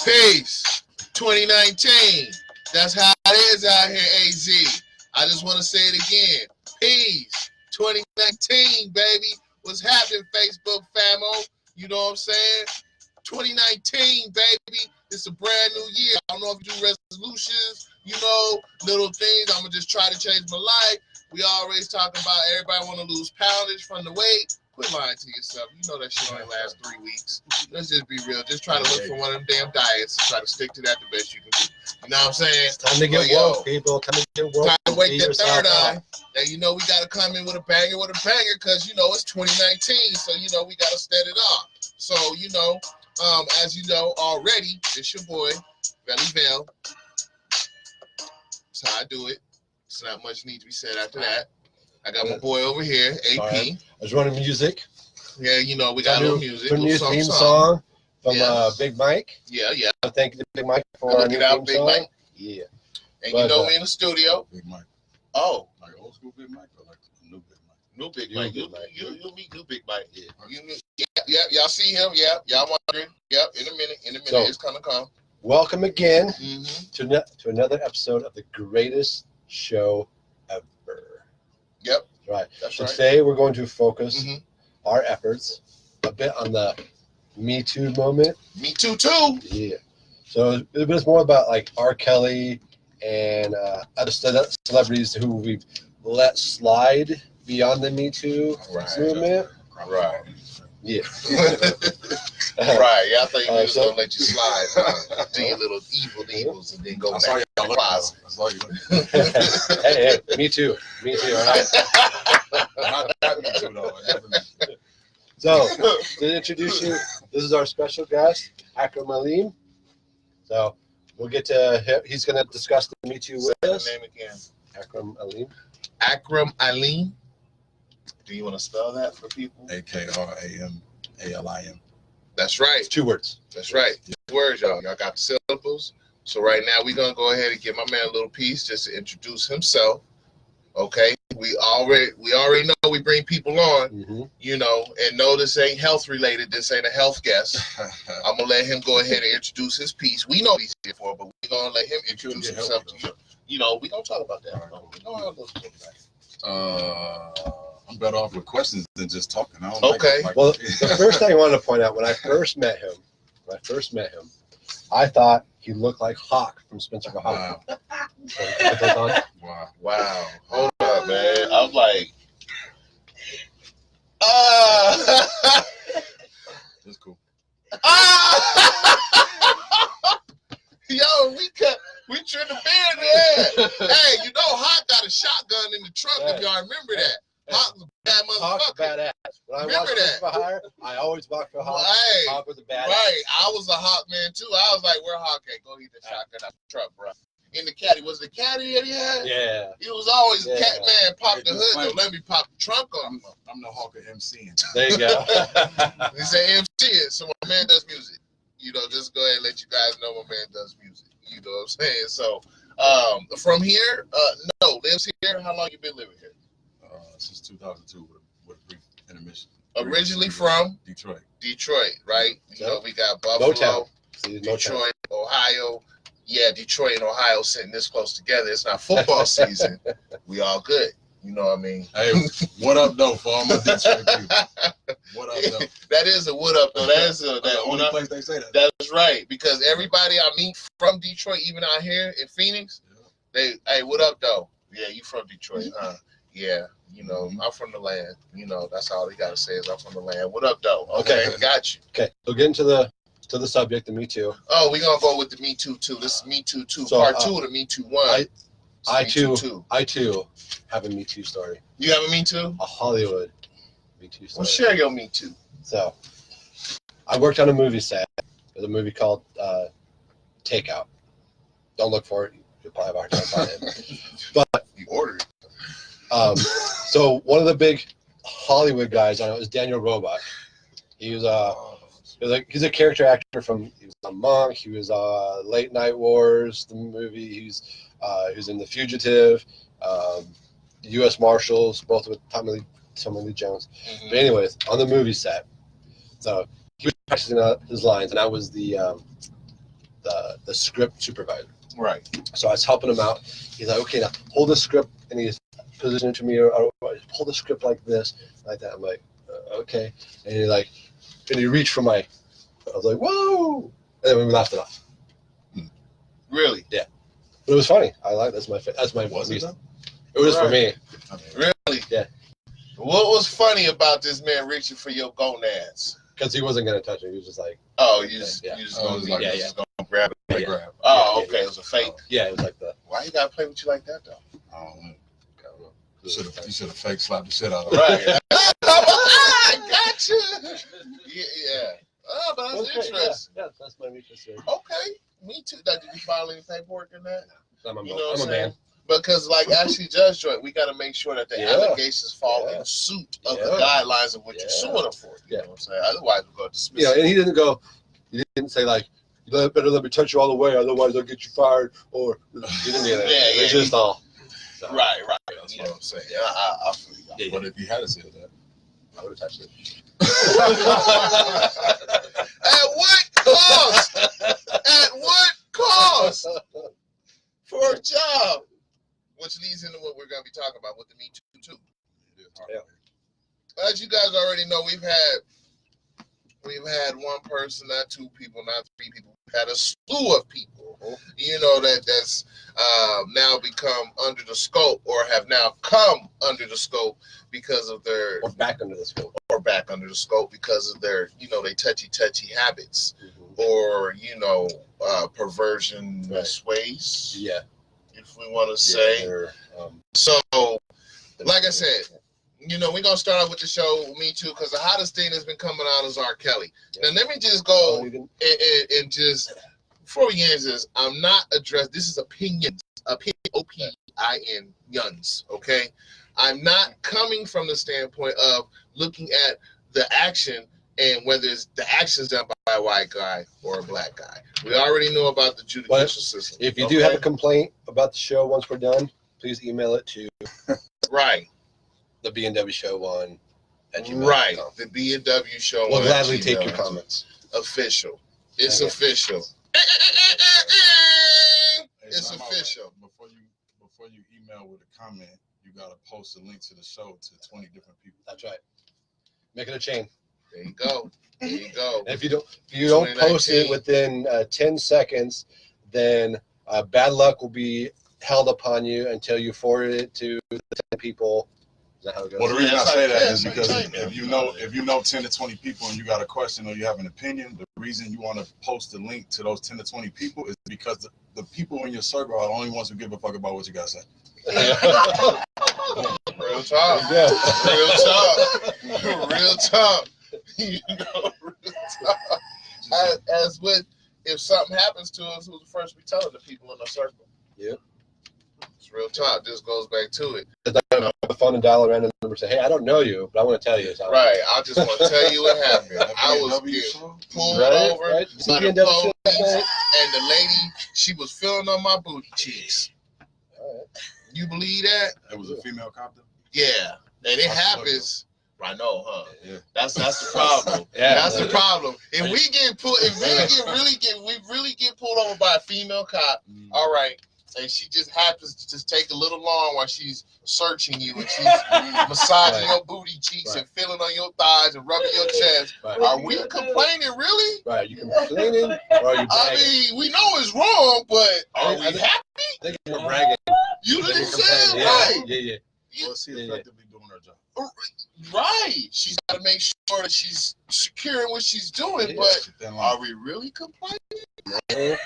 Peace. 2019. That's how it is out here, AZ. I just want to say it again. Peace. 2019, baby. What's happening, Facebook famo? You know what I'm saying? 2019, baby. It's a brand new year. I don't know if you do resolutions, little things. I'm going to just try to change my life. We always talking about everybody want to lose poundage from the weight. Quit lying to yourself. You know that shit only lasts 3 weeks. Let's just be real. Just try to look for one of them damn diets and try to stick to that the best you can do. You know what I'm saying? It's time to get woke, people. Time to get woke. Time to wake that third eye. And we got to come in with a banger because, it's 2019. So, we got to set it off. So, as you know already, it's your boy, Belly Bell. That's how I do it. It's not much need to be said after that. I got my boy over here, AP. Right. I was running music. Yeah, we got a little music. A new theme song from Big Mike. Yeah. Thank you to Big Mike for our new theme song. Mike. Yeah. And we in the studio. Big Mike. Oh. Like old school Big Mike or like new Big Mike? New Big Mike. You'll meet new Big Mike. Yeah. Y'all see him. Yeah. Y'all wondering. Yep. In a minute. So, it's gonna come. Welcome again to another episode of the greatest show ever. Yep. Right. That's right. Today we're going to focus our efforts a bit on the Me Too moment. Me Too too. Yeah. So it was more about like R. Kelly and other celebrities who we've let slide beyond the Me Too movement. Right. Yeah. Right. Yeah, I thought you were just gonna let you slide. Do your little evils and then go back to the closet. Hey, me too. All right. Not me too, though. So, to introduce you, this is our special guest, Akram Alim. So, we'll get to him. He's going to discuss the Me Too with us. Say the name again. Akram Alim. Akram Alim. Do you want to spell that for people? AKRAMALIM. That's right. It's 2 words. That's right. 2 words, y'all. Y'all got the syllables. So right now we're gonna go ahead and give my man a little piece just to introduce himself. Okay. We already know we bring people on, and no, this ain't health related. This ain't a health guest. I'm gonna let him go ahead and introduce his piece. We know what he's here for, but we're gonna let him introduce himself to you. We're gonna talk about that. We're gonna have a little bit of that. I'm better off with questions than just talking. I don't Well, the first thing I wanted to point out when I first met him, I thought he looked like Hawk from Spencer the Hawk. Wow. Hold up, man. I'm like, that's cool. Yo, we trimmed the beard, man. Hey, Hawk got a shotgun in the trunk, if y'all remember that. Hawk was a bad motherfucker. Hawk's badass. When I watched for hire, I always walked for Hawk. Right. Hawk was a badass. Right. I was a Hawk man too. I was like, where Hawk at? Go eat the shotgun out the truck, bro. In the caddy. Was the caddy that he had? Yeah. He was always a cat man. Pop the hood. Don't let me pop the trunk on him. I'm the Hawk of MCing. There you go. He said MC it. So my man does music. Just go ahead and let you guys know my man does music. You know what I'm saying? So from here, no, lives here. How long you been living here? Since 2002 with a brief intermission. Originally from Detroit, right? We got Buffalo, Motown. Detroit, Ohio. Yeah, Detroit and Ohio sitting this close together. It's not football season. We all good. You know what I mean? Hey, what up, though, for all my Detroit people? What up, though? That is a what up, though. That is the only place they say that. That's right, because everybody I meet from Detroit, even out here in Phoenix, hey, what up, though? Yeah, you from Detroit, huh? Yeah, I'm from the land. That's all they gotta say is I'm from the land. What up, though? Okay, got you. Okay, so get into the subject, the Me Too. Oh, we're gonna go with the Me Too 2. This is Me Too 2, part 2 of the Me Too 1. I too have a Me Too story. You have a Me Too? A Hollywood Me Too story. Well, share your Me Too. So, I worked on a movie set. There's a movie called Takeout. Don't look for it. You'll probably have a hard time finding it. But you ordered it. So one of the big Hollywood guys on it was Daniel Roebuck. He's a character actor he was a Monk. He was Late Night Wars, the movie. He was in The Fugitive, U.S. Marshals, both with Tommy Lee Jones. But anyways, on the movie set, so he was practicing his lines, and I was the the script supervisor. Right. So I was helping him out. He's like, okay, now hold the script, and he's positioned to me, or hold the script like this, like that. I'm like, okay. And he like, and he reached for my. I was like, whoa! And then we laughed it off. Really? Yeah. But it was funny. I like that's my Was it reason. It was for me. Really? Yeah. What was funny about this man reaching for your gonads? Because he wasn't gonna touch it. He was just like, Oh, you just Oh, gonna, like, you just gonna grab it. Like Yeah. grab. Oh, Yeah, okay. It was a fake. yeah, it was like that. Why you gotta play with you like that though? I don't know. I don't know. You should have fake slapped the shit out of him. Right. I got you. Yeah. Oh, but that's Okay, interesting. Yeah, that's my weakness here. Okay. Me too. Now, did you file any paperwork in that? I'm a You know what I'm man. saying? Because, like, actually, Judge Joint, we got to make sure that the Yeah. allegations fall Yeah. in suit of Yeah. the guidelines of what you're Yeah. suing them for. You Yeah. know what I'm saying? Otherwise, we're going to dismiss Yeah, it. and he didn't say like, you better let me touch you all the way, otherwise I'll get you fired, or he didn't do that. Yeah, It's just all. So, Right. You know what I'm saying? I feel you. Yeah, But if he had said that, I would have touched it. At what cost? At what cost for a job? Which leads into what we're going to be talking about with the Me Too. Yeah. As you guys already know, we've had one person, not two people, not three people. We've had a slew of people, you know, that's now become under the scope or have now come under the scope because of their Or back under the scope. or back under the scope because of their, you know, they touchy habits Mm-hmm. or, you know, perversion Right. ways, Yeah. if we want to say. They're, So, like I said, you know, we're going to start out with the show, Me Too, because the hottest thing that's been coming out is R. Kelly. Yeah. Now, let me just go you can- and just, before we get into this, I'm not addressed, this is opinions, OPIN, yuns, okay? I'm not coming from the standpoint of looking at the action and whether it's the actions done by a white guy or a black guy. We already know about the judicial system. If you do have a complaint about the show once we're done, please email it to Right. the BNWshow1 at gmail.com. Right. The B&W show. We'll on gladly Gmail. take your comments. Official. It's Okay. official. Hey, It's time out. official. Before you email with a comment, you gotta post a link to the show to 20 different people. That's right. Make it a chain. There you go. There you go. And if you don't post it 2019. within 10 seconds, then bad luck will be held upon you until you forward it to the 10 people. Is that how it goes? Well, the reason I That's say like- that yeah, is it's because like time, if you know 10 to 20 people and you got a question or you have an opinion, the reason you want to post a link to those 10 to 20 people is because the people in your circle are the only ones who give a fuck about what you got to say. Real talk. Yeah. Real talk. Real talk. You know, real talk. As with, if something happens to us, who's the first we tell the people in the circle? Yeah. It's real talk. This goes back to it. Have a phone and dial a random number and say, hey, I don't know you, but I want to tell you something. Right. I just want to tell you what happened. I was getting pulled over Right? by the BNW police, show. and the lady, she was feeling on my booty cheeks. You believe that? It was a female cop though? Yeah. And it happens. I know, huh? Yeah. That's the problem. Yeah. That's the problem. If we really get pulled over by a female cop, all right, and she just happens to just take a little long while she's searching you and she's massaging your booty cheeks and feeling on your thighs and rubbing your chest. Right. Are we complaining, really? Right. Are you complaining or are you I bragging? mean, we know it's wrong, but are we I think- happy? I think you're bragging. You know what I'm You're saying? complaining. Right. Yeah. Well, she effectively doing her job. Right. She's got to make sure that she's securing what she's doing, Yeah. but Then are we really complaining? Yeah.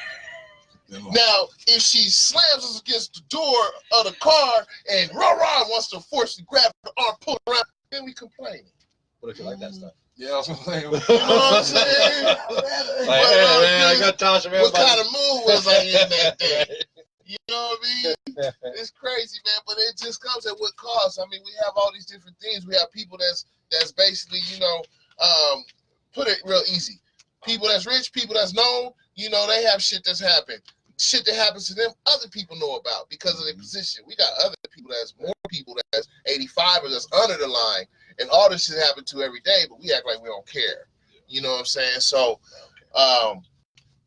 Now, if she slams us against the door of the car and rah-rah wants to force to grab the arm, pull it around, then we complaining. What if you like that stuff? Yeah, that's what I'm saying. You know what I'm saying? Like, But, hey, man, I got Tasha, man. what kind of mood was I in that day? You know what I mean? of... It's crazy, man, but it just comes at what cost. I mean, we have all these different things. We have people that's basically, you know, put it real easy. People that's rich, people that's known, you know, they have shit that's happened. Shit that happens to them, other people know about because of their position. We got other people that's more people that's 85 or that's under the line, and all this shit happen to every day, but we act like we don't care. You know what I'm saying? So,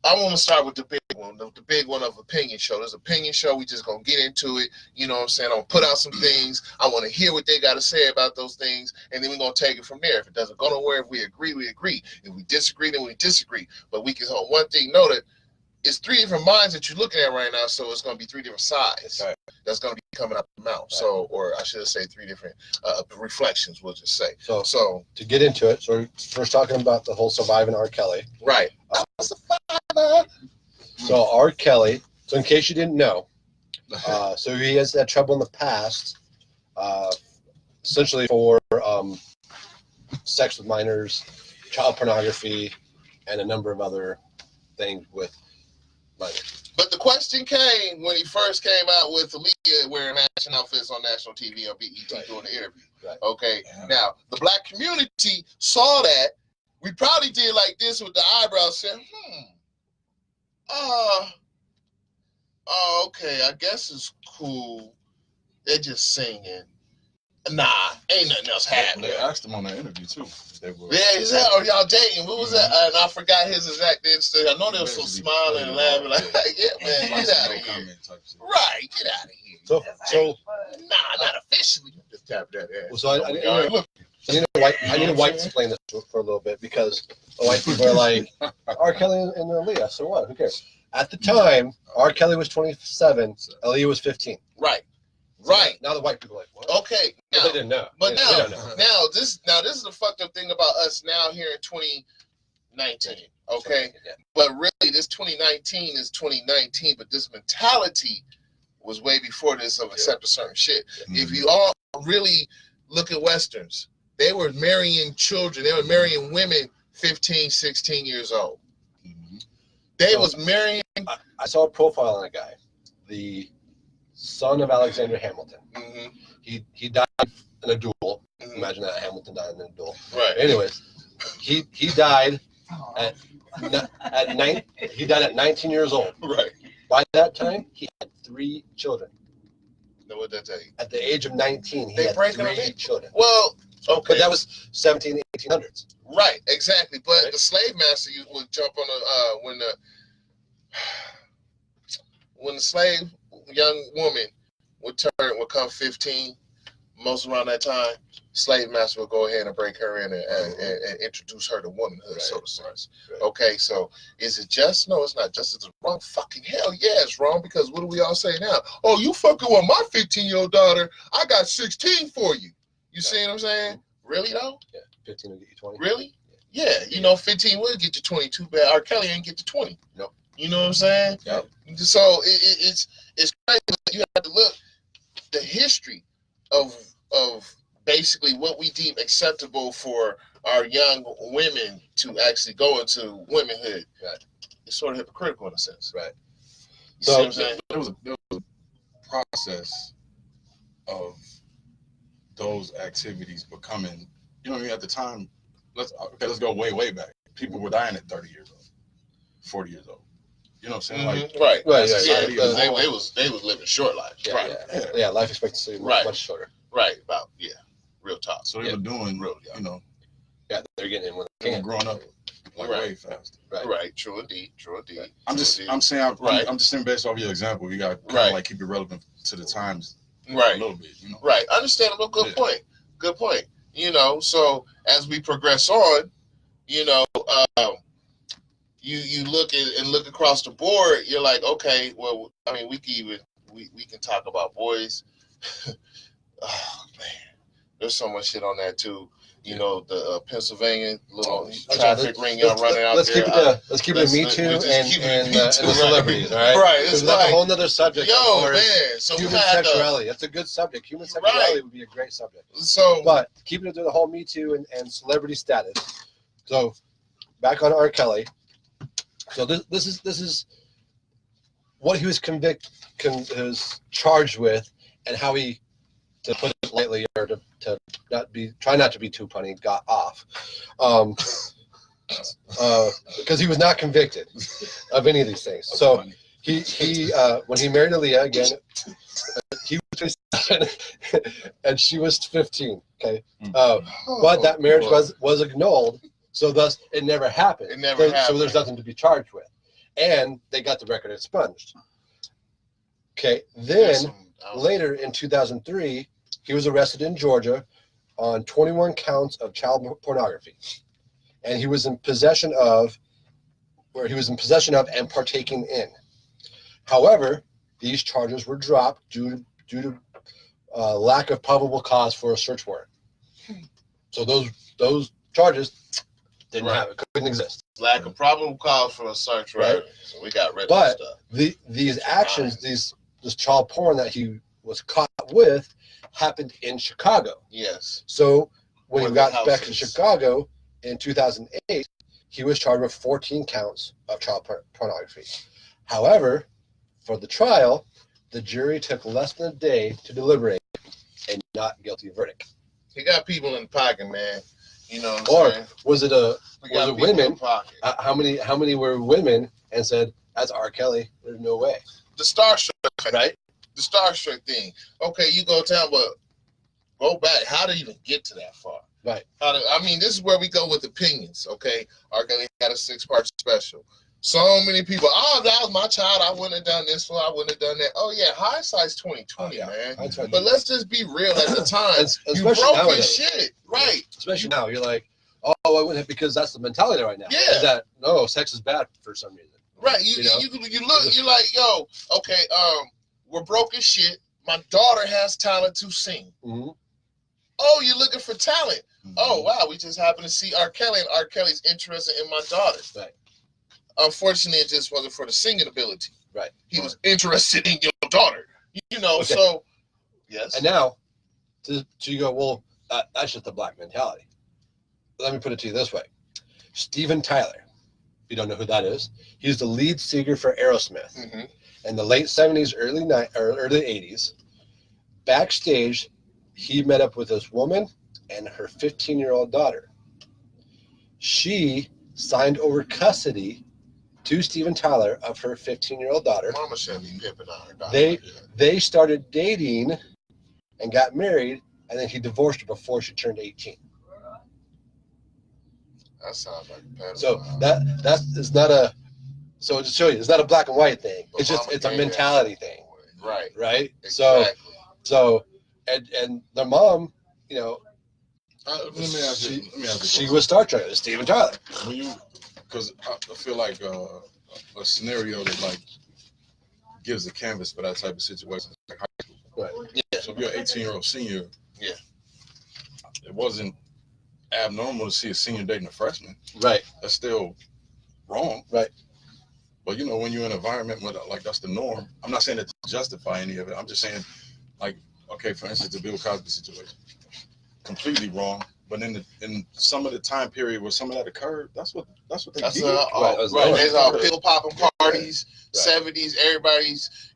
I want to start with the big one, the big one of opinion show. There's opinion show. We just going to get into it. You know what I'm saying? I'm going to put out some things. I want to hear what they got to say about those things, and then we're going to take it from there. If it doesn't go nowhere, if we agree, we agree. If we disagree, then we disagree. But we can hold one thing, know that it's three different minds that you're looking at right now, so it's going to be three different sides that's going to be coming out the mouth. So, or I should say three different reflections, we'll just say. So to get into it, so we're first talking about the whole surviving R. Kelly. Right. So R. Kelly, so in case you didn't know, so he has had trouble in the past, essentially for sex with minors, child pornography, and a number of other things with minors. But the question came when he first came out with Aaliyah wearing matching outfits on national TV on BET doing the interview. Right. Okay. Yeah. Now, the black community saw that. We probably did like this with the eyebrows, saying, okay, I guess it's cool. They're just singing. Nah, ain't nothing else happening. They asked him on that interview too. Yeah, he said, "Are y'all dating?" What was that? And I forgot his exact answer. I know they were so smiling and laughing, like, "Yeah, man, get out of here!" Right, get out of here. So, not officially. Just tap that ass. So I need to white explain this for a little bit because the white people are like, R. Kelly and Aaliyah, so what? Who cares? At the time, R. Kelly was 27, Aaliyah was 15. Right. So right. Now the white people are like, what? Okay. Now, they didn't know. But this is the fucked up thing about us now here in 2019. Okay. Yeah. But really, this 2019 is 2019. But this mentality was way before this of accepting certain shit. Mm-hmm. If you all really look at Westerns, they were marrying children. They were marrying women 15, 16 years old. Mm-hmm. They was marrying. I saw a profile on a guy, the son of Alexander Hamilton. Mm-hmm. He died in a duel. Mm-hmm. Imagine that, Hamilton died in a duel. Right. Anyways, he died at 19 years old. Right. By that time, he had 3 children. Now what did that tell you? At the age of 19, he had 3 children. Well, okay. But that was 1800s. Right, exactly. But the slave master would jump on when the slave young woman would come 15, most around that time, slave master would go ahead and break her in and introduce her to womanhood, so to say. Right. Okay, so is it just? No, it's not just. It's wrong. Fucking hell yeah, it's wrong, because what do we all say now? Oh, you fucking with my 15-year-old daughter, I got 16 for you. You see what I'm saying? Really though? Yeah, 15 will get you 20. Really? Yeah, you know, 15 will get you 22, but R. Kelly ain't get to 20. Nope. You know what I'm saying? Yep. So it's crazy. You have to look the history of basically what we deem acceptable for our young women to actually go into womanhood. Right. It's sort of hypocritical in a sense. Right. You see what I'm saying? There was a process of those activities becoming, you know what I mean, at the time, let's go way back. People were dying at 30 years old, 40 years old. You know what I'm saying? Mm-hmm. Like, right. Yeah. They was living short lives. Yeah, right. Yeah, life expectancy was much shorter. Right. About real talk. So they were doing real, you know. Yeah, they're getting in when they were growing up like way fast. Right. True indeed. Right. I'm just saying based off your example, you got to like keep it relevant to the times. Right. A little bit, you know. Right. Understandable. Good point. Good point. You know, so as we progress on, you know, you look and look across the board, you're like, okay, well, I mean, we can talk about boys. Oh man, there's so much shit on that too. You know, the Pennsylvania little traffic ring y'all running out there. Let's keep it Me Too and the celebrities, all right? Right. It's like a whole nother subject. Yo, man. So human sexuality. That's a good subject. Human sexuality would be a great subject. So, but keeping it to the whole Me Too and celebrity status. So, back on R. Kelly. So this is what he was charged with, and how he, to put it lightly, or to try not to be too punny, got off, because he was not convicted of any of these things. So he when he married Aaliyah again, he was 27 and she was 15. Okay, but that marriage was annulled. So thus, it never happened. It never happened. So there's nothing to be charged with. and they got the record expunged. Okay, then later in 2003, he was arrested in Georgia on 21 counts of child pornography, and he was in possession of and partaking in. However, these charges were dropped due to lack of probable cause for a search warrant. So those charges couldn't exist. Lack of probable cause for a search warrant. Right. So we got rid of stuff. But these actions, this child porn that he was caught with, happened in Chicago. Yes. So when he got back to Chicago in 2008, he was charged with 14 counts of child pornography. However, for the trial, the jury took less than a day to deliberate a not guilty verdict. He got people in the pocket, man. You know what I'm saying? Was it women? How many were women and said, that's R. Kelly, there's no way. The starstruck, right? The starstruck thing. Okay, you go down, but go back. How did it even get to that far? Right. This is where we go with opinions, okay? R. Kelly had a 6-part special. So many people, that was my child. I wouldn't have done this for. I wouldn't have done that. Oh yeah, hindsight's 20/20, man. But let's just be real. At the time, you broke his shit, right? Especially now, you're like, I wouldn't have, because that's the mentality right now. Yeah. Is that no, sex is bad for some reason. Right. You look. You're like, yo, okay. We're broke as shit. My daughter has talent to sing. Mm-hmm. Oh, you're looking for talent. Mm-hmm. Oh wow, we just happened to see R. Kelly, and R. Kelly's interested in my daughter. Right. Unfortunately, it just wasn't for the singing ability. Right. He was interested in your daughter. Okay. So yes. And now, you go, well, that's just the black mentality. Let me put it to you this way: Steven Tyler, if you don't know who that is, he's the lead singer for Aerosmith. Mm-hmm. In the late 70s, early 80s. Backstage, he met up with this woman and her 15-year-old daughter. She signed over custody to Steven Tyler of her 15-year-old daughter. Mama shouldn't be pimping on her daughter. They started dating and got married, and then he divorced her before she turned 18. That sounds like a pedophile. So that's not a. So to show you, it's not a black and white thing. But it's a mentality thing. Right. Right. Exactly. So and their mom, let me ask you. She was Star Trek. Steven Tyler. Because I feel like a scenario that gives a canvas for that type of situation, like high school. Right. Yeah. So if you're an 18-year-old senior, yeah, it wasn't abnormal to see a senior dating a freshman. Right. That's still wrong. Right. But when you're in an environment where that's the norm, I'm not saying that to justify any of it. I'm just saying, okay, for instance, the Bill Cosby situation, completely wrong. But in some of the time period where some of that occurred, that's what they did. Right. There's all pill popping parties, 70s. Everybody's,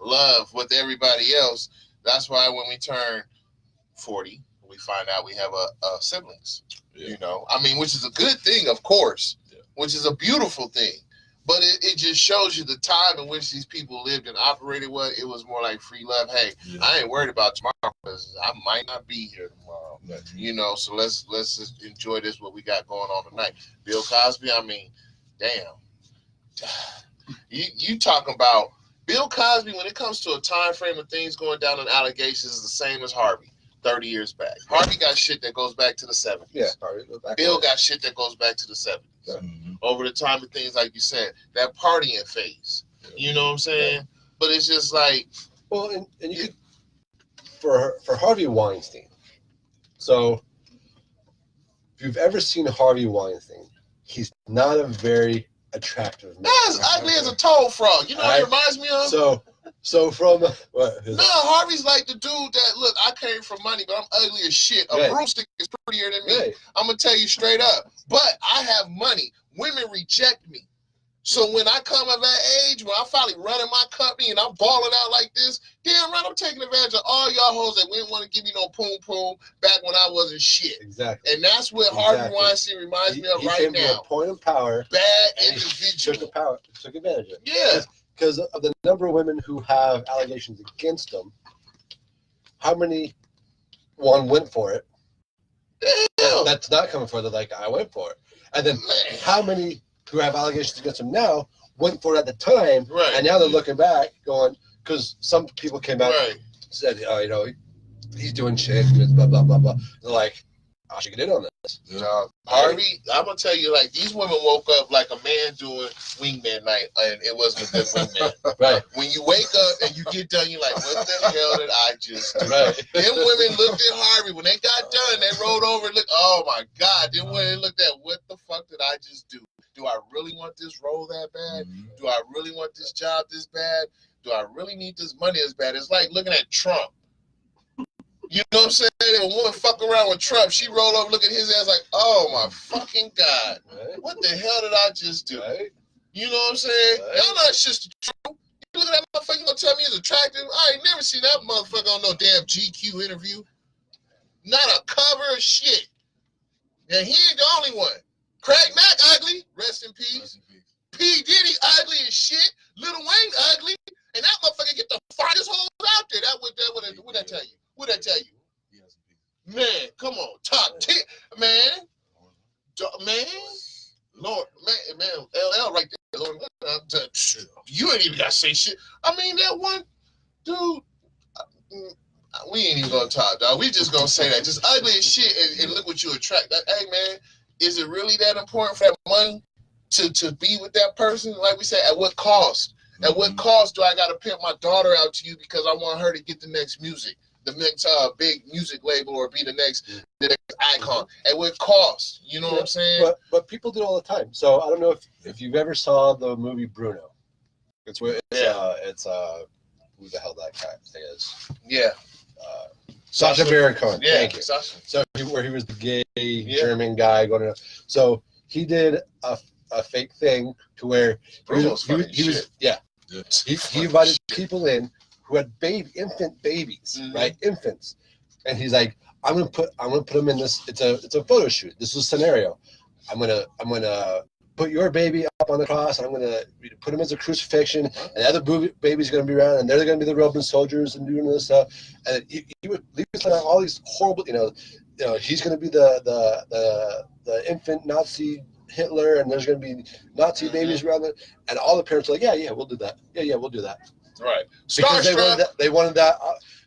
love with everybody else. That's why when we turn 40, we find out we have a siblings. Yeah. Which is a good thing, of course, which is a beautiful thing. But it just shows you the time in which these people lived and operated. It was more like free love. Hey, I ain't worried about tomorrow because I might not be here tomorrow. Mm-hmm. So let's just enjoy what we got going on tonight. Bill Cosby, damn. You talking about Bill Cosby when it comes to a time frame of things going down in allegations is the same as Harvey 30 years back. Harvey got shit that goes back to the 70s. Yeah, Bill got shit that goes back to the 70s. Yeah. Mm-hmm. Over the time of things, like you said, that partying phase. You know what I'm saying? Yeah. But it's just like... Well, and you could... For Harvey Weinstein, so if you've ever seen Harvey Weinstein, he's not a very attractive man. That's as ugly as a toad frog. You know what it reminds me of? So from... Harvey's like the dude that, look, I came from money, but I'm ugly as shit. A broomstick is prettier than me. Right. I'm going to tell you straight up. But I have money. Women reject me. So when I come of that age, when I'm finally running my company and I'm balling out like this, damn right, I'm taking advantage of all y'all hoes that didn't want to give me no poom poom back when I wasn't shit. Exactly. And that's what Harvey Weinstein reminds me of right came now. To a point of power. Bad individual. Took advantage of it. Yeah. Because of the number of women who have allegations against them, how many went for it? Damn. That's not coming for it. Like, I went for it. And then how many who have allegations against him now went for it at the time, Right. and now they're looking back, going because some people came out Right. and said, you know, he's doing shit, and blah blah blah blah. They're like, I should get in on this. Harvey, I'm gonna tell you, like, these women woke up like a man doing wingman night, and it wasn't a good wingman. Right. When you wake up and you get done, you're like, what the hell did I just do? Right. Them women looked at Harvey when they got done. They rolled over and looked. Oh my God! Them women looked at, what the fuck did I just do? Do I really want this role that bad? Do I really want this job this bad? Do I really need this money as bad? It's like looking at Trump. You know what I'm saying? If a woman fuck around with Trump, she roll over, look at his ass like, oh my fucking God. Right. What the hell did I just do? Right. You know what I'm saying? Right. Y'all not Sister Trump. You look at that motherfucker, you gonna tell me he's attractive? I ain't never seen that motherfucker on no damn GQ interview. Not a cover of shit. And he ain't the only one. Craig Mack ugly, rest in peace. P. Diddy ugly as shit. Lil Wayne ugly. And that motherfucker get the finest hoes out there. What that tell you? What that tell you? Man, come on. Top 10. Man. Man. Lord. Man. LL right there. Lord, you ain't even got to say shit. I mean, that one dude, we ain't even going to talk, dog. We just going to say that. Just ugly as shit and look what you attract. Hey, man, is it really that important for that money to be with that person? Like we said, at what cost? At what cost do I got to pimp my daughter out to you because I want her to get the next music, the next big music label, or be the next icon? At what cost? You know what I'm saying? But people do it all the time. So I don't know if you've ever saw the movie Bruno. It's who the hell that guy is? Yeah. Sacha Baron Cohen. Yeah. Thank you. Sasha. So where he was the gay German guy going to. So he did a fake thing to where he was he invited people in who had infant babies, right? Infants. And he's like, I'm gonna put them in this. It's a photo shoot. This is a scenario. I'm gonna put your baby up on the cross, and I'm gonna put him as a crucifixion, and the other baby's gonna be around, and they're gonna be the Roman soldiers and doing this stuff. And he was like all these horrible, you know, he's gonna be the infant Nazi Hitler, and there's gonna be Nazi babies around it, and all the parents are like, yeah, we'll do that. Yeah, we'll do that. Right. Because they wanted that.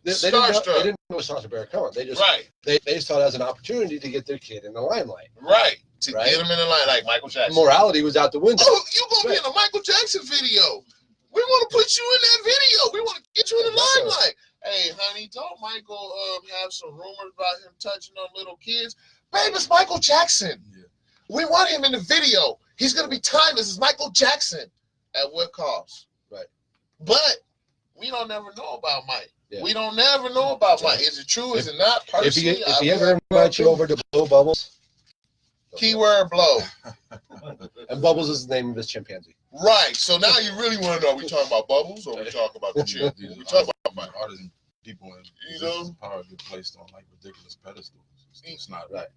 They didn't know Sacha Baron Cohen. They just they saw it as an opportunity to get their kid in the limelight. Right. To get him in the line like Michael Jackson. Morality was out the window. Oh, you gonna be in a Michael Jackson video? We want to put you in that video. We want to get you in the limelight. Hey, honey, don't Michael have some rumors about him touching on little kids? Babe, it's Michael Jackson. Yeah. We want him in the video. He's gonna be timeless. It's Michael Jackson. At what cost? Right. But we don't never know about Mike. Yeah. We don't never know about Mike. Is it true? Is it not? Personally, if he ever invites you over to blow bubbles. Keyword blow. And Bubbles is the name of his chimpanzee. Right. So now you really want to know, are we talking about Bubbles or are we talking about the chimpanzee? We talking about artists and people in power get placed on like ridiculous pedestals. It's not right.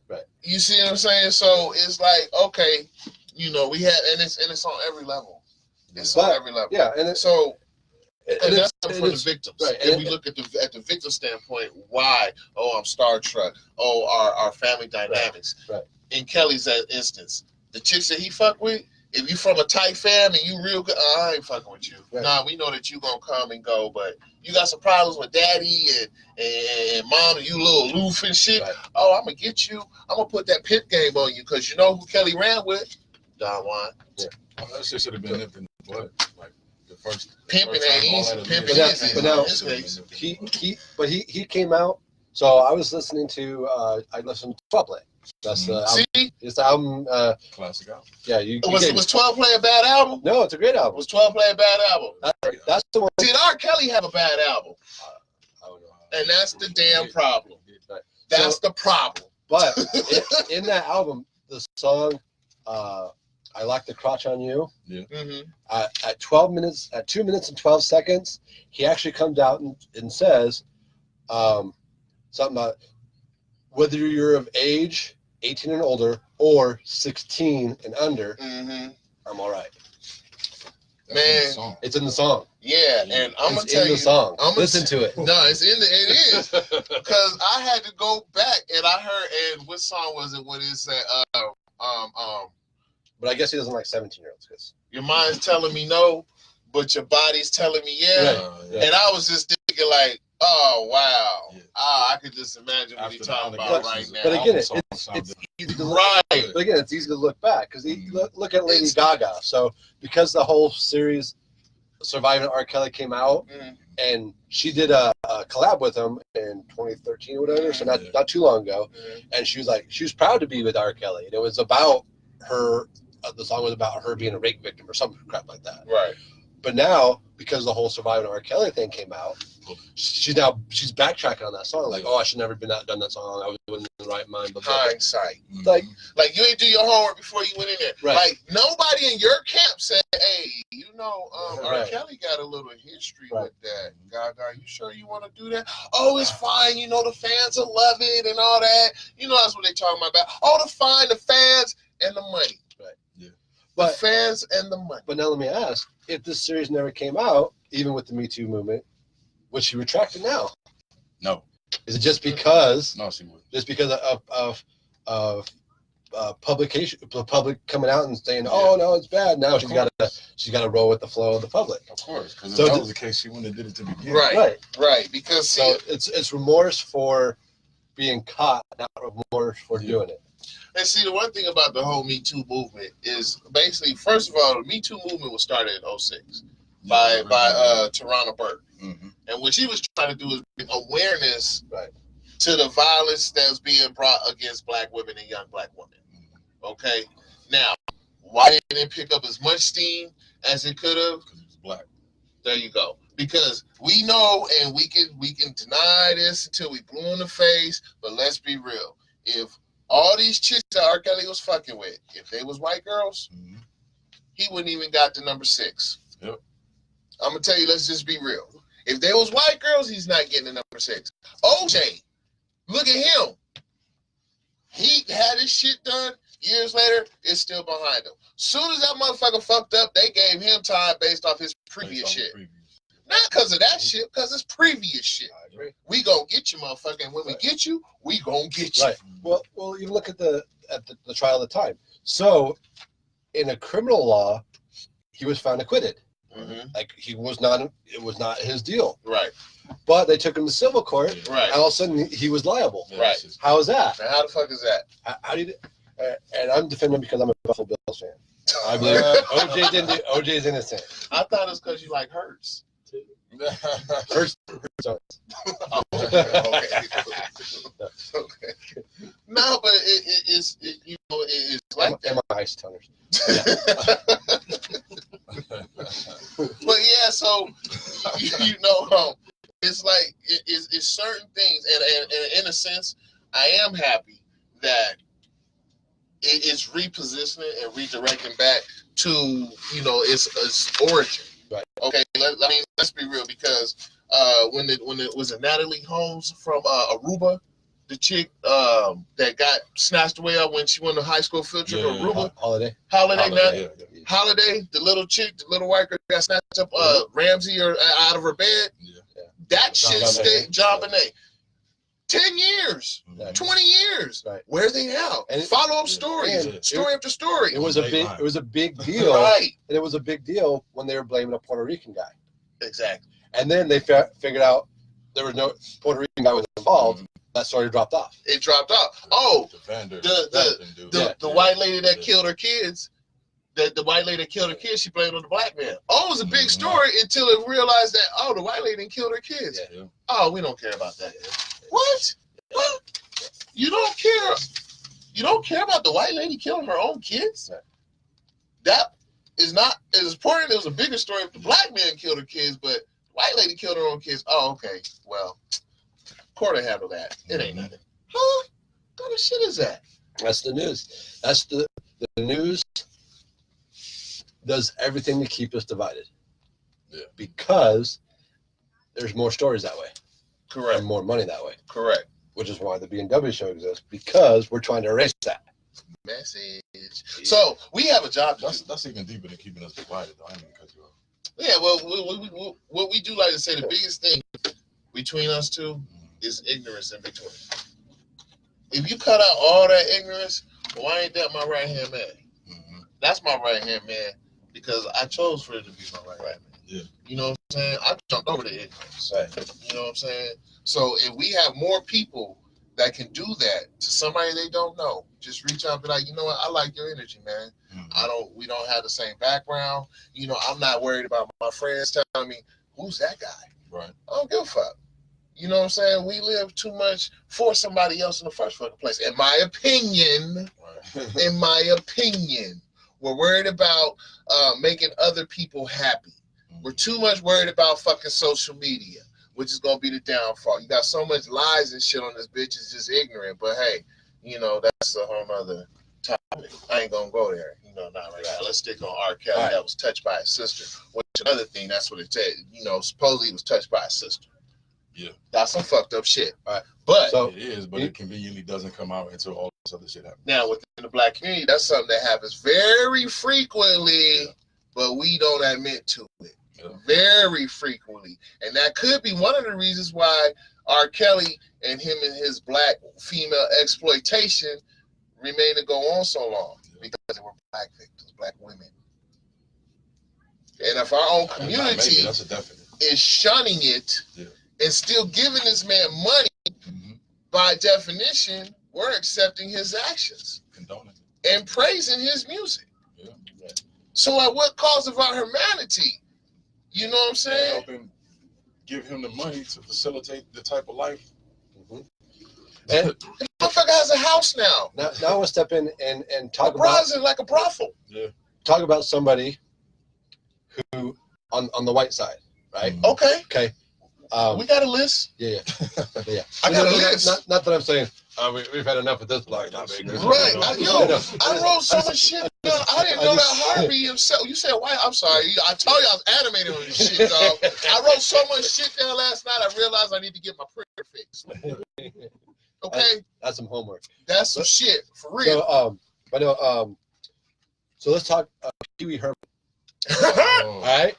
Right. You see what I'm saying? So it's like, okay, you know, we had, and it's on every level. It's on every level. Yeah, and so. And that's for the victims. Right. And we look at the victim standpoint, why? Oh, I'm star-struck. Oh, our family dynamics. Right. In Kelly's instance, the chicks that he fucked with, if you from a tight fam and you real good, I ain't fucking with you. Right. Nah, we know that you gonna come and go, but you got some problems with daddy and mom and you a little aloof and shit. Right. Oh, I'm gonna get you. I'm gonna put that pimp game on you because you know who Kelly ran with? Don Juan. Yeah. Oh, that shit should have been nipped in the blood. Like, pimping ain't easy. Pimping is but now he came out. So I was listening to I listened to 12 Play. That's the album. It's the album. Classic album. Yeah, was 12 Play a bad album? No, it's a great album. Was 12 Play a bad album? That's the one. Did R. Kelly have a bad album? I don't know. And that's the damn problem. That's the problem. But in that album, the song. I like the crotch on you. Yeah. Mm-hmm. At 2 minutes and 12 seconds, he actually comes out and says something about whether you're of age, 18 and older, or 16 and under, I'm all right. Man, it's in the song. Yeah, and I'm gonna tell you, song. Listen to it. No, it is because I had to go back and I heard. And what song was it? What is that? But I guess he doesn't like 17-year-olds because your mind's telling me no, but your body's telling me yeah. Right. And I was just thinking like, oh wow, Yeah. I could just imagine what he's talking about right now. But again, it's easy to look, right. But again, it's easy to look back because look at Lady Gaga. So because the whole series Surviving R. Kelly came out, and she did a collab with him in 2013 or whatever, so not too long ago, and she was proud to be with R. Kelly, and it was about her. The song was about her being a rape victim or some crap like that. Right. But now, because the whole Surviving R. Kelly thing came out, she's backtracking on that song. Like, I should never have done that song. I wasn't in the right mind. But hindsight. Like you ain't do your homework before you went in there. Right. Like nobody in your camp said, "Hey, R. Kelly got a little history with that." Gaga, you sure you want to do that? Oh, it's fine. The fans will love it and all that. That's what they talking about. Oh, the fans and the money. Right. Yeah. The fans and the money. But now let me ask: if this series never came out, even with the Me Too movement, would she retract it now? No. Is it just because? No, she would. Just because of publication, the public coming out and saying, "Oh no, it's bad." Now she's got to roll with the flow of the public. Of course, because if that was the case, she wouldn't have did it to begin. Right. Because it's remorse for being caught, not remorse for doing it. And see, the one thing about the whole Me Too movement is basically, first of all, the Me Too movement was started in 2006 by Tarana Burke. And what she was trying to do is bring awareness to the violence that's being brought against black women and young black women. Okay? Now, why didn't it pick up as much steam as it could have? Because it was black. There you go. Because we know, and we can deny this until we blue in the face, but let's be real. If all these chicks that R. Kelly was fucking with, if they was white girls, he wouldn't even got to number 6. Yep. I'm going to tell you, let's just be real. If they was white girls, he's not getting to number 6. OJ, look at him. He had his shit done. Years later, it's still behind him. Soon as that motherfucker fucked up, they gave him time based off his previous shit. Not because of that shit, because it's previous shit. I agree. We gonna get you, motherfucker, and when we get you, we gonna get you. Right. Well, you look at the trial of the time. So, in a criminal law, he was found acquitted. Like it was not his deal. Right. But they took him to civil court. Right. And all of a sudden he was liable. Right. How is that? Now, how the fuck is that? How did? And I'm defending him because I'm a Buffalo Bills fan. I believe OJ's innocent. I thought it was because you like Hurts. Hurts. Okay. No, but it's like that. And my ice toners. But yeah, so it's like it's certain things, and in a sense, I am happy that it's repositioning and redirecting back to its origin. Right. Okay. Let's be real, because when it was Natalie Holmes from Aruba, the chick that got snatched away when she went to high school field trip to Aruba. Holiday, the little chick, the little white girl got snatched up, Ramsey or out of her bed. Yeah. That shit stayed. John Bonet. 10 years, 20 years. Right. Where are they now? And follow-up stories, story after story. It was a big deal. Right. And it was a big deal when they were blaming a Puerto Rican guy. Exactly. And then they figured out there was no Puerto Rican guy was involved. That story dropped off. It dropped off. The white lady that killed her kids. The white lady that killed her kids, she blamed on the black man. Oh, it was a big story until it realized that, the white lady killed her kids. Yeah. Oh, we don't care about that. What? You don't care? You don't care about the white lady killing her own kids? Right. That is not as important. It was a bigger story if the black man killed her kids, but the white lady killed her own kids. Oh, okay. Well, court will handle that. It ain't nothing. Huh? What kind of shit is that? That's the news. That's the news does everything to keep us divided. Yeah. Because there's more stories that way. Correct. And more money that way. Correct. Which is why the B&W show exists, because we're trying to erase that. Message. So we have a job. That's even deeper than keeping us divided, though. I mean, because yeah, well, what we do like to say, the biggest thing between us two is ignorance and victory. If you cut out all that ignorance, why ain't that my right hand man? That's my right hand man because I chose for it to be my right hand man. Yeah. You know what I'm saying? I jumped over the ignorance. Right. You know what I'm saying? So if we have more people that can do that to somebody they don't know, just reach out and be like, you know what, I like your energy, man. We don't have the same background. You know, I'm not worried about my friends telling me, who's that guy? Right. I don't give a fuck. You know what I'm saying? We live too much for somebody else in the first fucking place. In my opinion, we're worried about making other people happy. We're too much worried about fucking social media, which is gonna be the downfall. You got so much lies and shit on this bitch. It's just ignorant. But hey, you know that's a whole nother topic. I ain't gonna go there. You know, not right now. Let's stick on R. Kelly that was touched by his sister. Which another thing, that's what it said. You know, supposedly he was touched by his sister. Yeah, that's some fucked up shit. Right. But so it is, but it conveniently doesn't come out until all this other shit happens. Now within the black community, that's something that happens very frequently, but we don't admit to it. Very frequently. And that could be one of the reasons why R. Kelly and him and his black female exploitation remain to go on so long. Because they were black victims, black women. And if our own community is shunning it and still giving this man money, by definition, we're accepting his actions. Condoning and praising his music. So at what cost of our humanity? You know what I'm saying? Help him, give him the money to facilitate the type of life. And the motherfucker has a house now. Now I want to step in and talk about like a brothel. Yeah. Talk about somebody who on the white side, right? Okay. Okay. We got a list. Yeah. I got a list. Not that I'm saying we've had enough of this black topic. Right. I wrote so much shit down. I didn't know that Harvey himself. You said white. I'm sorry. I told you I was animated on this shit, dog. I wrote so much shit down last night. I realized I need to get my printer fixed. Okay. That's some homework. That's some shit for real. So let's talk Pee Wee Herman. All right.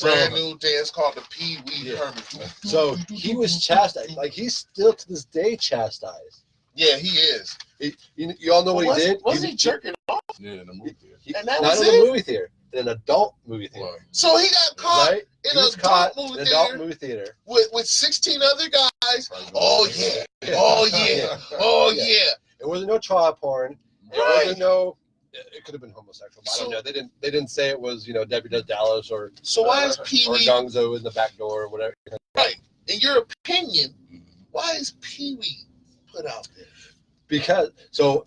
Brand new dance called the Pee Wee Herman. So he was chastised. Like he's still to this day chastised. Yeah, he is. You all know what he did? Was he jerking off? Yeah, in the movie theater. And that not was in the movie theater, in an adult movie theater. Right. So he got caught in an adult movie theater with 16 other guys. Oh yeah. It wasn't no child porn. It wasn't no. It could have been homosexual. I don't know. They didn't say it was Debbie Does Dallas or. So why is Pee Wee or Gonzo in the back door or whatever? Right. In your opinion, why is Pee Wee put out there? Because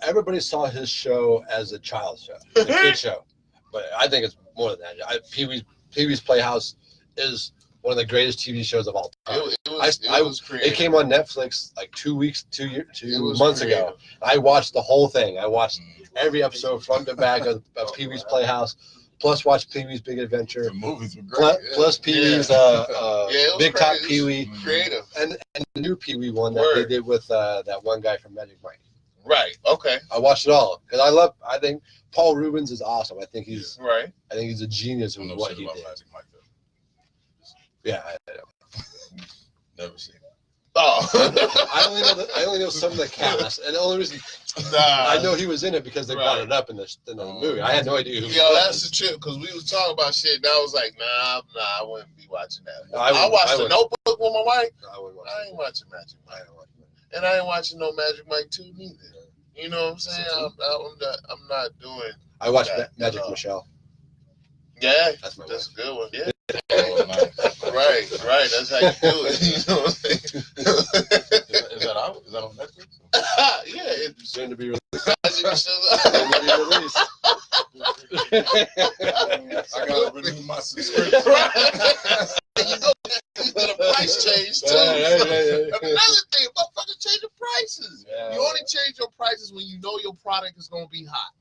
everybody saw his show as a child show, a kid show, but I think it's more than that. Pee Wee's Playhouse is one of the greatest TV shows of all time. It came on Netflix like 2 months ago. I watched the whole thing. I watched every episode front to back of Pee Wee's Playhouse, plus watched Pee Wee's Big Adventure. The movies were great. Plus Pee Wee's Big Top Pee Wee. Creative. And the new Pee Wee one that they did with that one guy from Magic Mike. Right. Okay. I watched it all because I think Paul Rubens is awesome. I think he's a genius in what he did. Magic Mike, yeah, I never seen it. Oh, I only know some of the cast, and the only reason I know he was in it because they brought it up in the movie. I had no idea who. Yo, that's the trip because we was talking about shit, and I was like, nah, I wouldn't be watching that. I watched The Notebook with my wife. I ain't watching Magic Mike, and I ain't watching no Magic Mike 2 neither. You know what I'm saying? I'm not doing. I watched Magic Michelle. Yeah, that's a good one. Yeah. Oh, nice. Right. That's how you do it. You know what I'm saying? Is that out? Is that on Netflix? Yeah, it's soon to be released. I gotta renew my subscription. You did a price change too. Another thing, motherfucker, change the prices. Yeah, you only change your prices when you know your product is gonna be hot.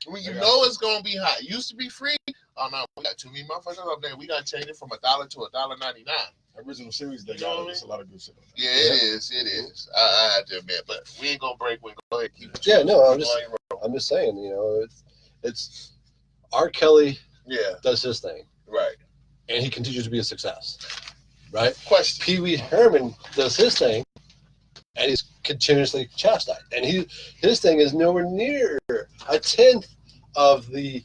When you know it's gonna be hot. It used to be free. Oh no, we got too many motherfuckers up there. We gotta change it from $1 to $1.99. Original series, they got a lot of good shit on that. Yeah, it is. I have to admit, but we ain't gonna break. We go ahead and keep it. Yeah, no, I'm just saying, it's R. Kelly. Does his thing. Right. And he continues to be a success. Right. Question. Pee Wee Herman does his thing, and he's continuously chastised. And his thing is nowhere near a tenth of the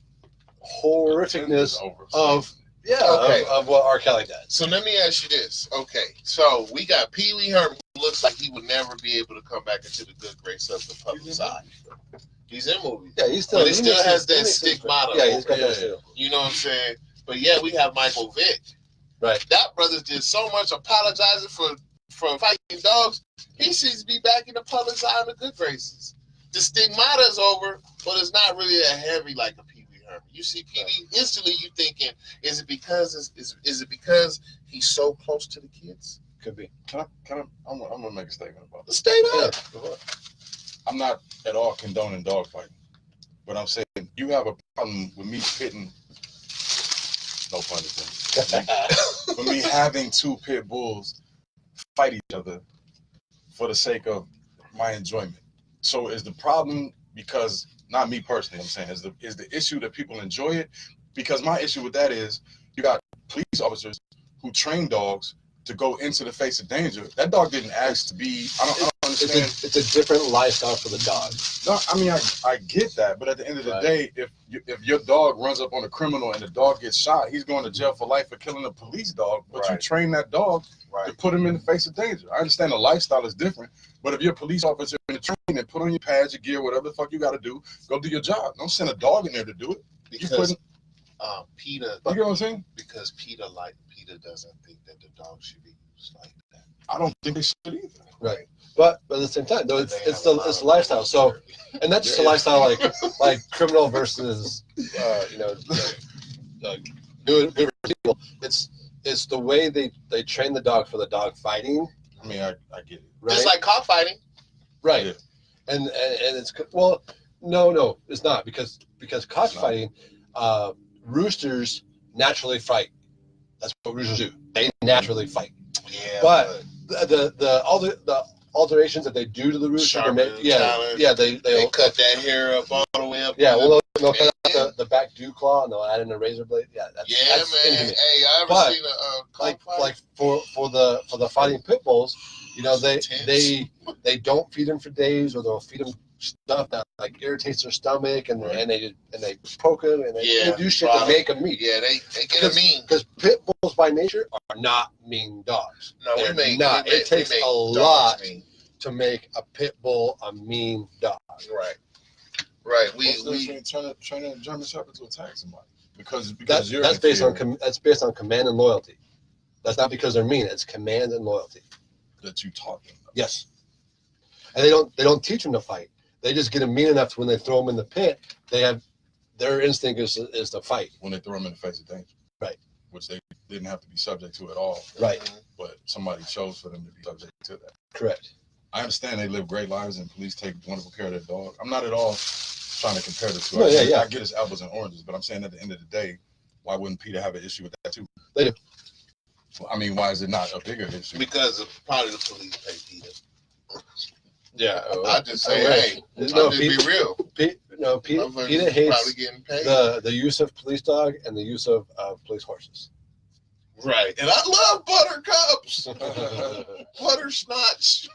horrificness of what R. Kelly does. So let me ask you this. Okay, so we got Pee Wee Herman, who looks like he would never be able to come back into the good grace of the public eye. He's in movies. Yeah, he still has that stigmata. Yeah, he's got that. You know what I'm saying? But yeah, we have Michael Vick. Right. That brother did so much apologizing for fighting dogs. He seems to be back in the public's eye in the good graces. The stigmata is over, but it's not really that heavy like a Pee Wee Herman. You see Pee Wee, instantly you thinking, is it because he's so close to the kids? Could be. I'm gonna make a statement about this. Statement. I'm not at all condoning dog fighting, but I'm saying you have a problem with me pitting. No pun intended. For me having two pit bulls fight each other for the sake of my enjoyment. So is the problem because, not me personally, I'm saying, is the issue that people enjoy it? Because my issue with that is you got police officers who train dogs to go into the face of danger. That dog didn't ask to be, I don't understand. It's a different lifestyle for the dog. No, I mean, I get that, but at the end of the day, if your dog runs up on a criminal and the dog gets shot, he's going to jail for life for killing a police dog, but you train that dog to put him in the face of danger. I understand the lifestyle is different, but if you're a police officer in the training, put on your pads, your gear, whatever the fuck you got to do, go do your job. Don't send a dog in there to do it. Because PETA, you get what I'm saying? Because PETA doesn't think that the dog should be used like that. I don't think they should either. Right. But at the same time, though, it's the lifestyle. So, and that's just a lifestyle like criminal versus good versus evil. It's the way they train the dog for the dog fighting. I mean, I get it. Right? Just like cockfighting. Right. Yeah. And it's, well, no, it's not because cockfighting, roosters naturally fight. That's what roosters do. They naturally fight. Yeah. But all the alterations that they do to the rooster, they cut that hair up all the way up. Yeah, well, they'll cut out the back dew claw and they'll add in a razor blade. Yeah, that's man. Inhuman. Hey, I ever seen a like for the fighting pit bulls, they don't feed them for days, or they'll feed them stuff that like irritates their stomach, and they poke them and they do shit to make them mean. Yeah, they get them mean. Because pit bulls by nature are not mean dogs. No, it takes a lot to make a pit bull a mean dog. Right. We training a German Shepherd to attack somebody because that's based on command and loyalty. That's not because they're mean. It's command and loyalty. That you taught them. Yes. And they don't teach them to fight. They just get them mean enough to when they throw them in the pit, their instinct is to fight. When they throw them in the face of danger. Right. Which they didn't have to be subject to at all. Right. But somebody chose for them to be subject to that. Correct. I understand they live great lives and police take wonderful care of their dog. I'm not at all trying to compare the two. No, I get it's apples and oranges, but I'm saying at the end of the day, why wouldn't PETA have an issue with that too? They do. I mean, why is it not a bigger issue? Because probably the police pay PETA. Yeah, I just say, be real. PETA hates the use of police dog and the use of police horses. Right, and I love buttercups, buttersnotch.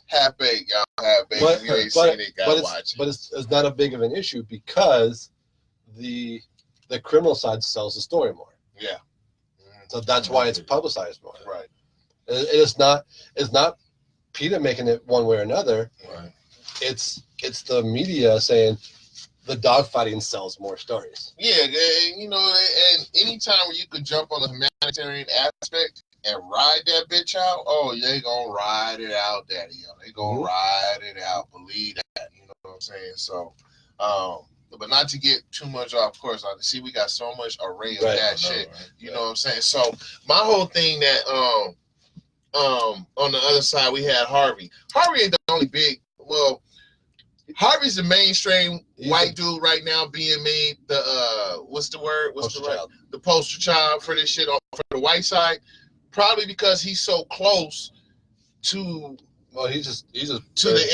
Half-baked, y'all, half-baked. If you ain't seen it, gotta watch it. But it's not a big of an issue because the criminal side sells the story more. Yeah. So that's why it's publicized more. Right. It's not PETA making it one way or another. Right. It's the media saying the dog fighting sells more stories. Yeah, and anytime where you could jump on the humanitarian aspect and ride that bitch out, they gonna ride it out, daddy. They gonna ride it out. Believe that. You know what I'm saying? So, but not to get too much off course. I see we got so much array of that shit. You know what I'm saying? So my whole thing that on the other side we had Harvey. Harvey ain't the only big. Well, Harvey's the mainstream white dude right now being made the what's the word? The poster child for this shit for the white side. Probably because he's so close to. Well, he's just the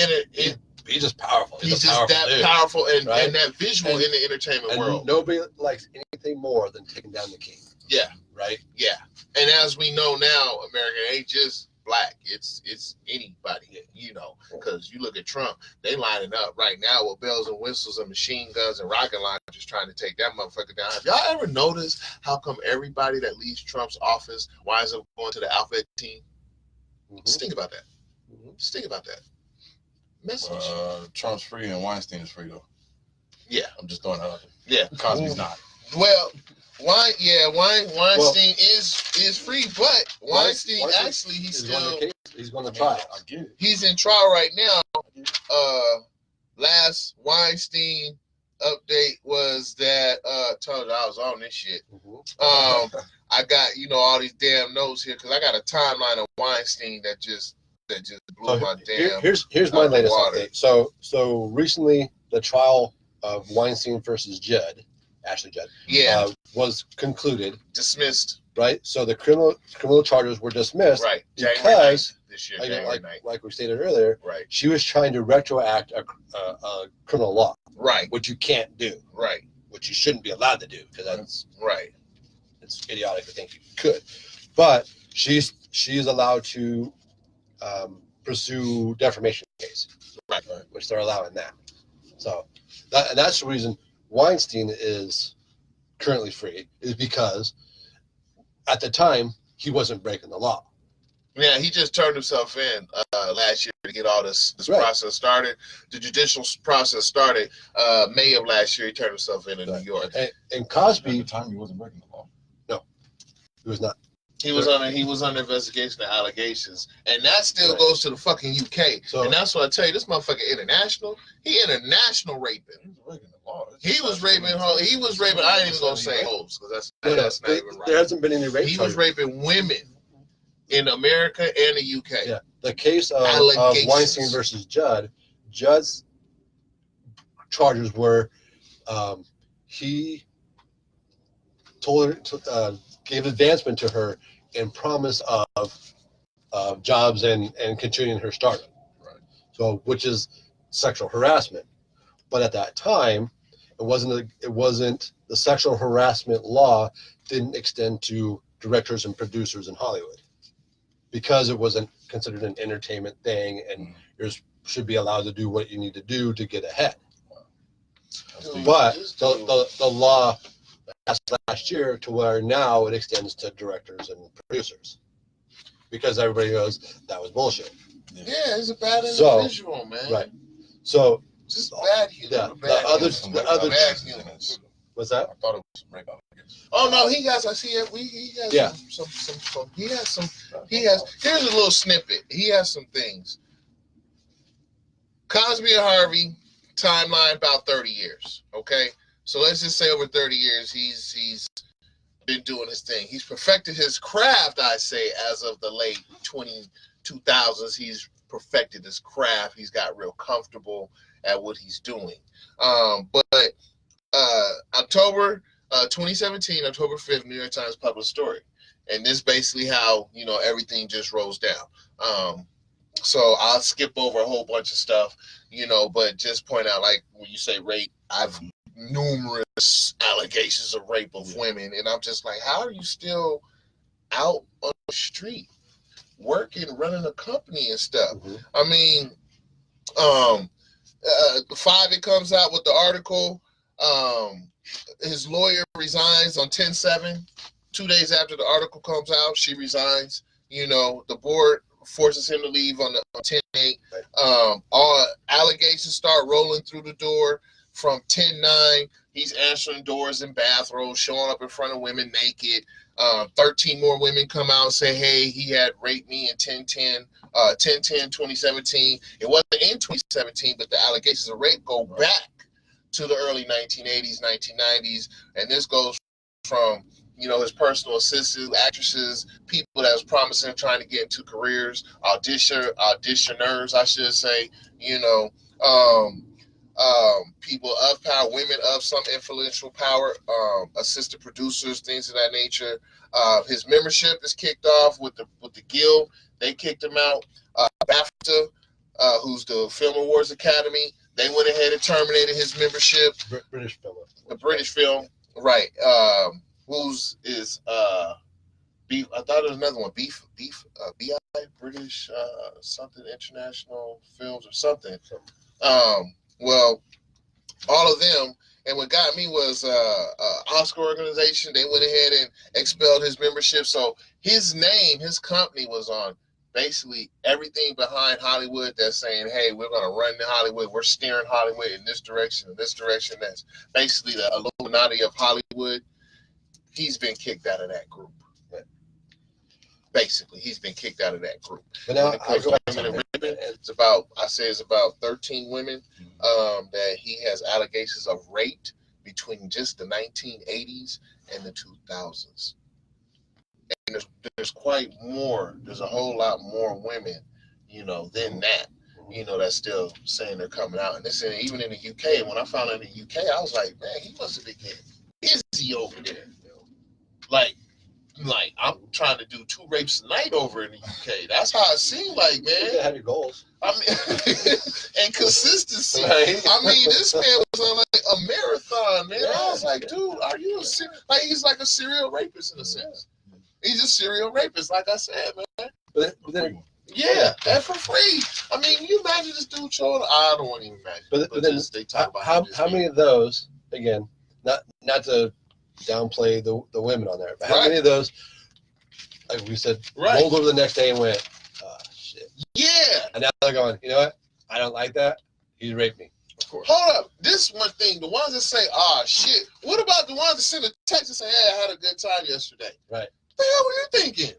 inner. He's just powerful. He's just that powerful and that visual in the entertainment world. Nobody likes anything more than taking down the king. Yeah. Right? Yeah. And as we know now, America ain't just black. It's anybody, you know, because you look at Trump, they lining up right now with bells and whistles and machine guns and rocket launchers trying to take that motherfucker down. Have y'all ever noticed how come everybody that leaves Trump's office winds up going to the Alphabet team? Just think about that. Just think about that. Message. Trump's free and Weinstein is free though. Yeah, I'm just throwing that out there. Yeah, Cosby's not. Well, Weinstein is free, but Weinstein actually he's going to trial. I get it. He's in trial right now. Last Weinstein update was that told you I was on this shit. I got all these damn notes here because I got a timeline of Weinstein that just blew my damn. Here's my latest update. So recently the trial of Weinstein versus Ashley Judd, was concluded. Dismissed. Right? So the criminal charges were dismissed. Right. Because, this year, like we stated earlier, right, she was trying to retroact a criminal law. Right. Which you can't do. Right. Which you shouldn't be allowed to do because that's right. It's idiotic to think you could. But she's allowed to pursue defamation case. Right. Which they're allowing that. So that's the reason Weinstein is currently free, is because at the time he wasn't breaking the law. Yeah, he just turned himself in last year to get all this process started. The judicial process started May of last year. He turned himself in New York. And Cosby, at the time he wasn't breaking the law. No, he was not. He was under investigation of allegations, and that still goes to the fucking UK. So, and that's what I tell you, this motherfucker international. He international raping. He was raping. He was raping. I ain't even gonna say hoes because that's not even right. There hasn't been any rape. He was raping women in America and the UK. Yeah, the case of Weinstein versus Judd's charges were he told her to, gave advancement to her in promise of jobs and continuing her startup. Right. So, which is sexual harassment. But at that time, it wasn't the sexual harassment law didn't extend to directors and producers in Hollywood because it wasn't considered an entertainment thing, and you should be allowed to do what you need to do to get ahead. But the law passed last year to where now it extends to directors and producers because everybody goes, that was bullshit. Yeah, he's a bad individual, man. Right. So just bad human. The other humans. What's that? I thought it was rape allegations. Oh no, he has. I see it. He has some. He has some. He has. Here's a little snippet. He has some things. Cosby and Harvey timeline about 30 years. Okay, so let's just say over 30 years he's been doing his thing. He's perfected his craft. I say as of the late 2000s, he's perfected his craft. He's got real comfortable at what he's doing. But October 2017, October 5th, New York Times published a story. And this basically how, everything just rolls down. So I'll skip over a whole bunch of stuff, but just point out, like when you say rape, I've numerous allegations of rape of women. And I'm just like, how are you still out on the street working, running a company and stuff? Mm-hmm. I mean, 5, it comes out with the article. His lawyer resigns on 10/7. 2 days after the article comes out, she resigns. The board forces him to leave on 10/8. All allegations start rolling through the door from 10/9. He's answering doors in bathrobes, showing up in front of women naked. 13 more women come out and say, hey, he had raped me in 2017. It wasn't in 2017, but the allegations of rape go back to the early 1980s, 1990s. And this goes from, his personal assistants, actresses, people that was promising, trying to get into careers, auditioners, I should say, people of power, women of some influential power, assistant producers, things of that nature. His membership is kicked off with the Guild. They kicked him out. BAFTA, who's the Film Awards Academy, they went ahead and terminated his membership. British film. The British Film, right? Whose is Beef. I thought there was another one. BI, British something international films or something. Well, all of them. And what got me was Oscar organization. They went ahead and expelled his membership. So his name, his company was on basically everything behind Hollywood that's saying, hey, we're going to run Hollywood. We're steering Hollywood in this direction, That's basically the Illuminati of Hollywood. He's been kicked out of that group. Basically, he's been kicked out of that group. But now it's about 13 women that he has allegations of rape between just the 1980s and the 2000s. And there's quite more. There's a whole lot more women, than that. That's still saying they're coming out. And this, even in the UK. When I found out in the UK, I was like, man, he must have been getting busy over there. Like I'm trying to do 2 rapes a night over in the UK. That's how it seemed like, man. You have your goals. I mean, and consistency. Right. I mean, this man was on like a marathon, man. I was like, dude, are you he's like a serial rapist in a sense. He's a serial rapist, like I said, man. But then, and for free. I mean, you imagine this dude showing? I don't want to even imagine. But then they talk about how many of those, again, not to downplay the women on there, but how many of those, like we said, rolled over the next day and went, oh, shit. Yeah. And now they're going, you know what? I don't like that. He raped me. Of course. Hold up. This one thing, the ones that say, oh, shit. What about the ones that send a text and say, hey, I had a good time yesterday? Right. What the hell were you thinking?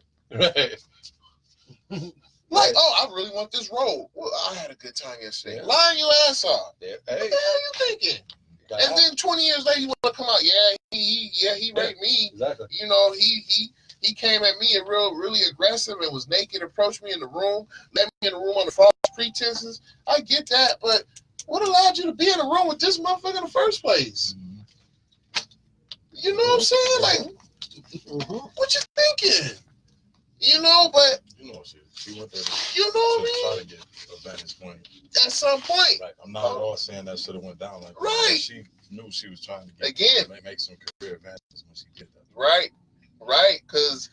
Right. Like, oh, I really want this role. Well, I had a good time yesterday. Yeah. Lying your ass off. Yeah. Hey. What the hell are you thinking? And then 20 years later, you want to come out, he raped me. Exactly. He came at me and really aggressive and was naked, approached me in the room, let me in the room on the false pretenses. I get that, but what allowed you to be in the room with this motherfucker in the first place? Mm-hmm. You know what I'm saying? Like, what you thinking? But she went there to try to get a vantage point. At some point. Like, I'm not at all saying that should have went down like that. Right. She knew she was trying to make some career advances when she did that. Right. Because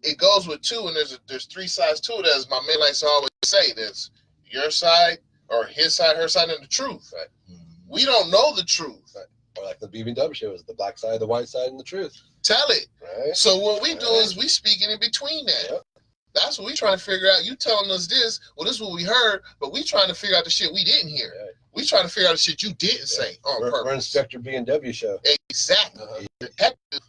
it goes with 2, and there's 3 sides to it, as my man likes to always say. There's your side, or his side, her side, and the truth. Right? Mm-hmm. We don't know the truth. Right. Or like the BBW show is the black side, the white side, and the truth. Tell it. Right. So what we do is we speaking in between that. Yep. That's what we trying to figure out. You telling us this, well, this is what we heard, but we trying to figure out the shit we didn't hear. Right. We trying to figure out the shit you didn't say on purpose. We're Inspector B&W show. Exactly. Detective.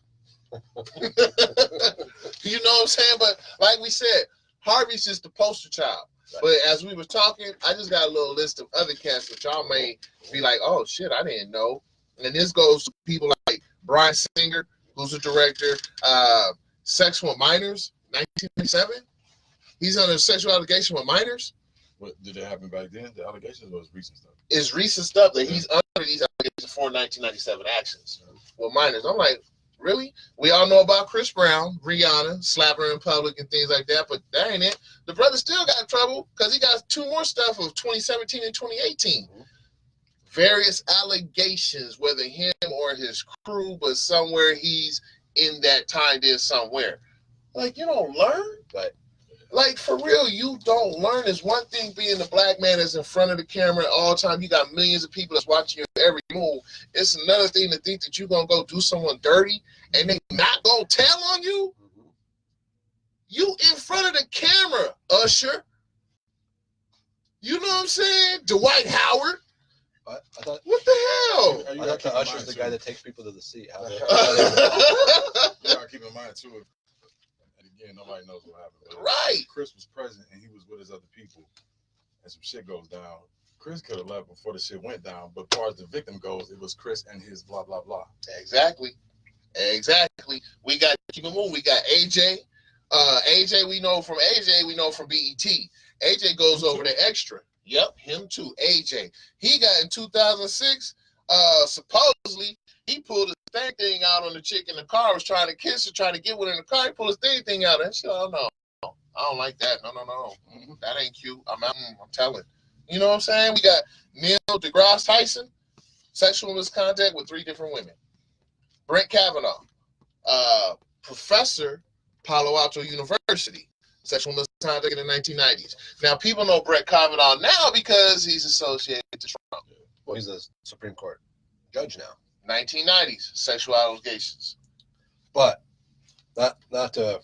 You know what I'm saying? But like we said, Harvey's just the poster child. Right. But as we were talking, I just got a little list of other cats that y'all may be like, oh, shit, I didn't know. And this goes to people like Brian Singer, who's a director, Sexual Minors, 1997. He's under sexual allegation with minors. What did it happen back then? The allegations, or was recent stuff? It's recent stuff that he's under these allegations for 1997 actions with minors. I'm like, really? We all know about Chris Brown, Rihanna, slap her in public and things like that, but that ain't it. The brother still got in trouble because he got 2 more stuff of 2017 and 2018. Various allegations, whether him or his crew, but somewhere he's in that time there somewhere. Like, you don't learn? Like, for real, you don't learn. It's one thing being the black man that's in front of the camera all the time. You got millions of people that's watching your every move. It's another thing to think that you're going to go do someone dirty and they not going to tell on you. You in front of the camera, Usher. You know what I'm saying? Dwight Howard. I thought, what the hell? I thought the Usher's the guy that takes people to the sea. You gotta keep in mind too. And again, nobody knows what happened. But right. Chris was present and he was with his other people, and some shit goes down. Chris could have left before the shit went down, but as far as the victim goes, it was Chris and his blah blah blah. Exactly. We got keep it moving. We got AJ. AJ, we know from BET. AJ goes over to Extra. Yep, him too. AJ. He got in 2006. Supposedly he pulled his thing out on the chick in the car. Was trying to kiss her, trying to get one in the car. He pulled his thing out, and she said, "Oh no, I don't like that. No. That ain't cute. I'm telling." You know what I'm saying? We got Neil deGrasse Tyson, sexual misconduct with 3 different women. Brett Kavanaugh, professor Palo Alto University. Sexual misconduct in the 1990s. Now, people know Brett Kavanaugh now because he's associated to Trump. Well, he's a Supreme Court judge now. 1990s, sexual allegations. But not to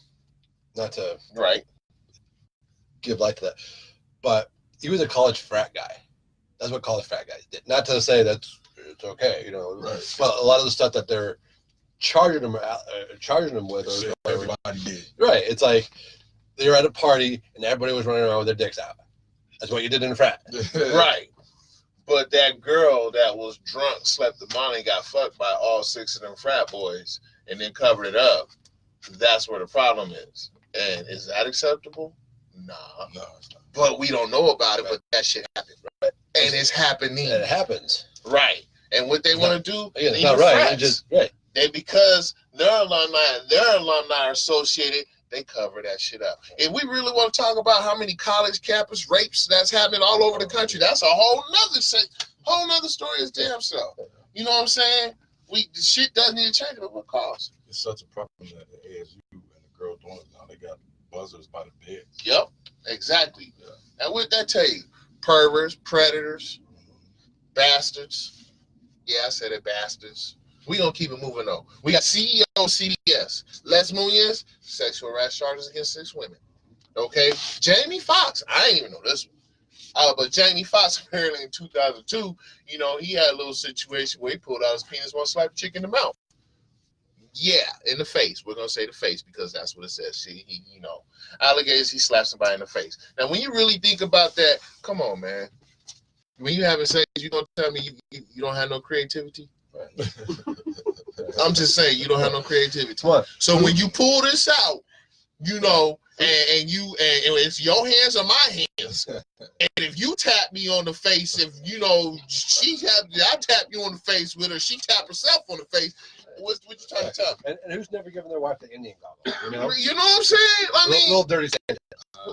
Right. give light to that. But he was a college frat guy. That's what college frat guys did. Not to say that it's okay, you know. Right. But a lot of the stuff that they're charging them with, Shit everybody did. right? It's like they were at a party and everybody was running around with their dicks out. That's what you did in a frat. Right. But that girl that was drunk, slept the money, got fucked by all 6 of them frat boys, and then covered it up. That's where the problem is. And is that acceptable? Nah. No, it's not. But we don't know about it, but that shit happened, right? And it's happening. And it happens. Right. And what they want to do, Again, it's not right. It's just right. they, because their alumni are associated, they cover that shit up. If we really want to talk about how many college campus rapes that's happening all over the country, that's a whole nother story as damn self. You know what I'm saying? The shit doesn't need to change, but what cost? It's such a problem that the ASU and the girl doing it now, they got buzzers by the bed. Yep, exactly. Yeah. And what that tell you? Perverts, predators, bastards. Yeah, I said it, bastards. We gonna keep it moving though. We got CEO of CDS, Les Munoz, sexual harassment charges against 6 women. Okay, Jamie Foxx. I ain't even know this one. But Jamie Foxx apparently in 2002, you know, he had a little situation where he pulled out his penis, one slap a chick in the mouth. Yeah, in the face. We're gonna say the face because that's what it says. He you know, allegations he slapped somebody in the face. Now, when you really think about that, come on, man. When you having sex, you gonna tell me you don't have no creativity? Right. I'm just saying you don't have no creativity. What? So when you pull this out, you know, and it's your hands or my hands, and if you tap me on the face, if you know I tap you on the face with her, she tap herself on the face. What you trying to tell me? And who's never given their wife the Indian gobble? You know, You know what I'm saying? I mean, little dirty Santa.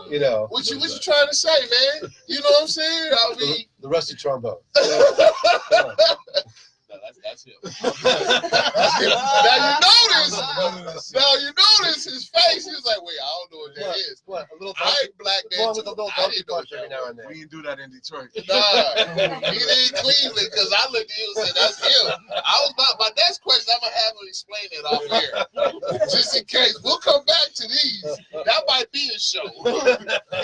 You know, what you trying to say, man? You know what I'm saying? I mean, the rusty trombone. No, that's him. Now you notice his face. He was like, "Wait, I don't know what that is." What? A little I ain't black man. with a little I donkey didn't know punch every now and then. We didn't do that in Detroit. Nah, he did Cleveland because I looked at you and said, "That's him." I was about my next question. I'm gonna have him explain it off here, just in case. We'll come back to these. That might be a show.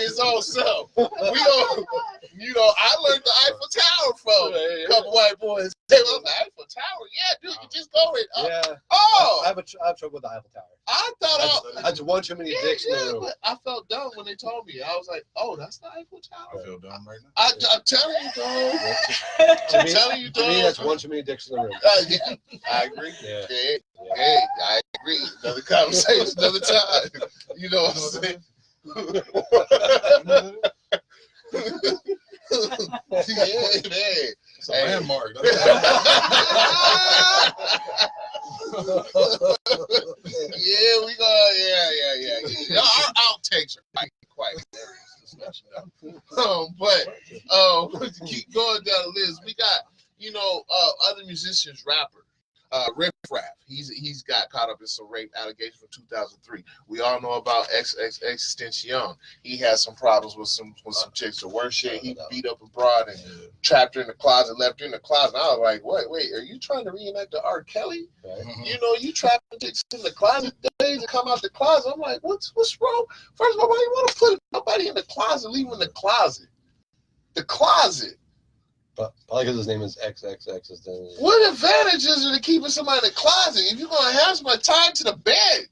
His own self. We don't. You know, I learned the Eiffel Tower from a couple white boys. They was the Eiffel Tower. Yeah, dude, you just go with. Yeah. Oh, I have trouble with the Eiffel Tower. I thought That's one too many dicks in the room. but I felt dumb when they told me. I was like, "Oh, that's the Eiffel Tower." I feel dumb right now. I'm telling you, dog. To I'm me, telling you, to me, dog. that's one too many dicks in the room. Yeah, I agree. Yeah. Hey, I agree. Another conversation, another time. You know what I'm saying? Yeah, man. It's a landmark. Yeah, we go. Yeah. Our outtakes are quite hilarious. But to keep going down the list, we got other musicians, rappers. Riff Raff, he's got caught up in some rape allegations from 2003. We all know about Extension. He had some problems with some chicks. The worst shit, he beat up a broad and trapped her in the closet, left her in the closet. I was like, wait, are you trying to reenact the R. Kelly? Right. You know, you trapped chicks in the closet days to come out the closet. I'm like, what's wrong? First of all, why you want to put nobody in the closet? Leave them in the closet. The closet. But probably because his name is XXX. Is the... What advantage is it to keeping somebody in the closet? If you're going to have somebody tied to the bed,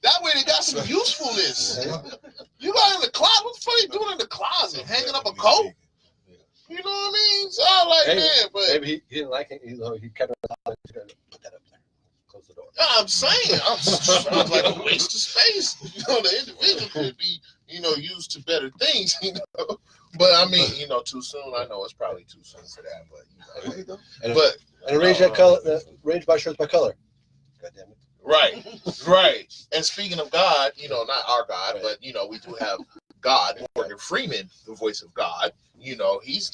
that way they got some usefulness. You got in the closet. What the fuck are you doing in the closet? Hanging up a coat? You know what I mean? So I'm like, man, but maybe he didn't like it. He kept it on. Put that up there. Close the door. I'm saying, I'm like a waste of space. You know, the individual could be, used to better things. But I mean, too soon. I know it's probably too soon for that, And arrange that color. Arrange by shirts by color. God damn it. Right. And speaking of God, not our God, but we do have God. Morgan Freeman, the voice of God. You know, he's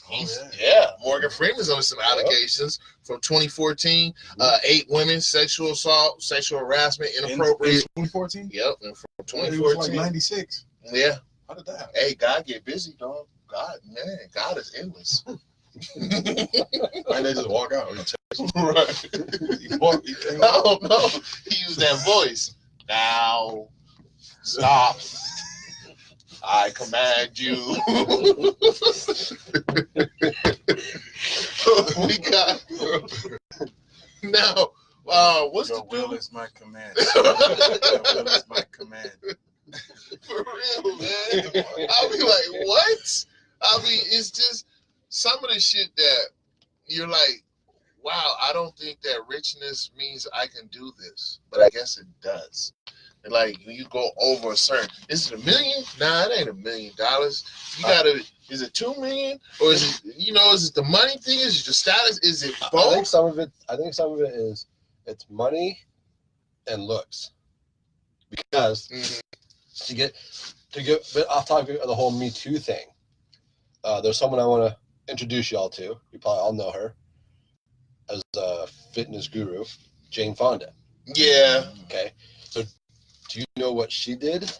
Morgan Freeman's under some allegations from 2014. 8 women, sexual assault, sexual harassment, inappropriate. In 2014? Yep, and from 2014. It was like 96. Yeah. How did that happen? Hey, God get busy, dog. God is endless. Why they just walk out? Right. He came I out. don't know. He used that voice. Now, stop. I command you. We got now. What's Your the will dude? is my command. Your will is my command. For real, man. I'll be like, what? I mean, it's just some of the shit that you're like, wow, I don't think that richness means I can do this, but I guess it does. And like when you go over a certain, is it $1 million? Nah, it ain't $1 million. You gotta. Is it 2 million, or is it? You know, is it the money thing? Is it the status? Is it both? I think some of it is it's money and looks, because to get a bit off topic of the whole Me Too thing, there's someone I want to introduce y'all to. You probably all know her as a fitness guru, Jane Fonda. Yeah. Okay. So, do you know what she did?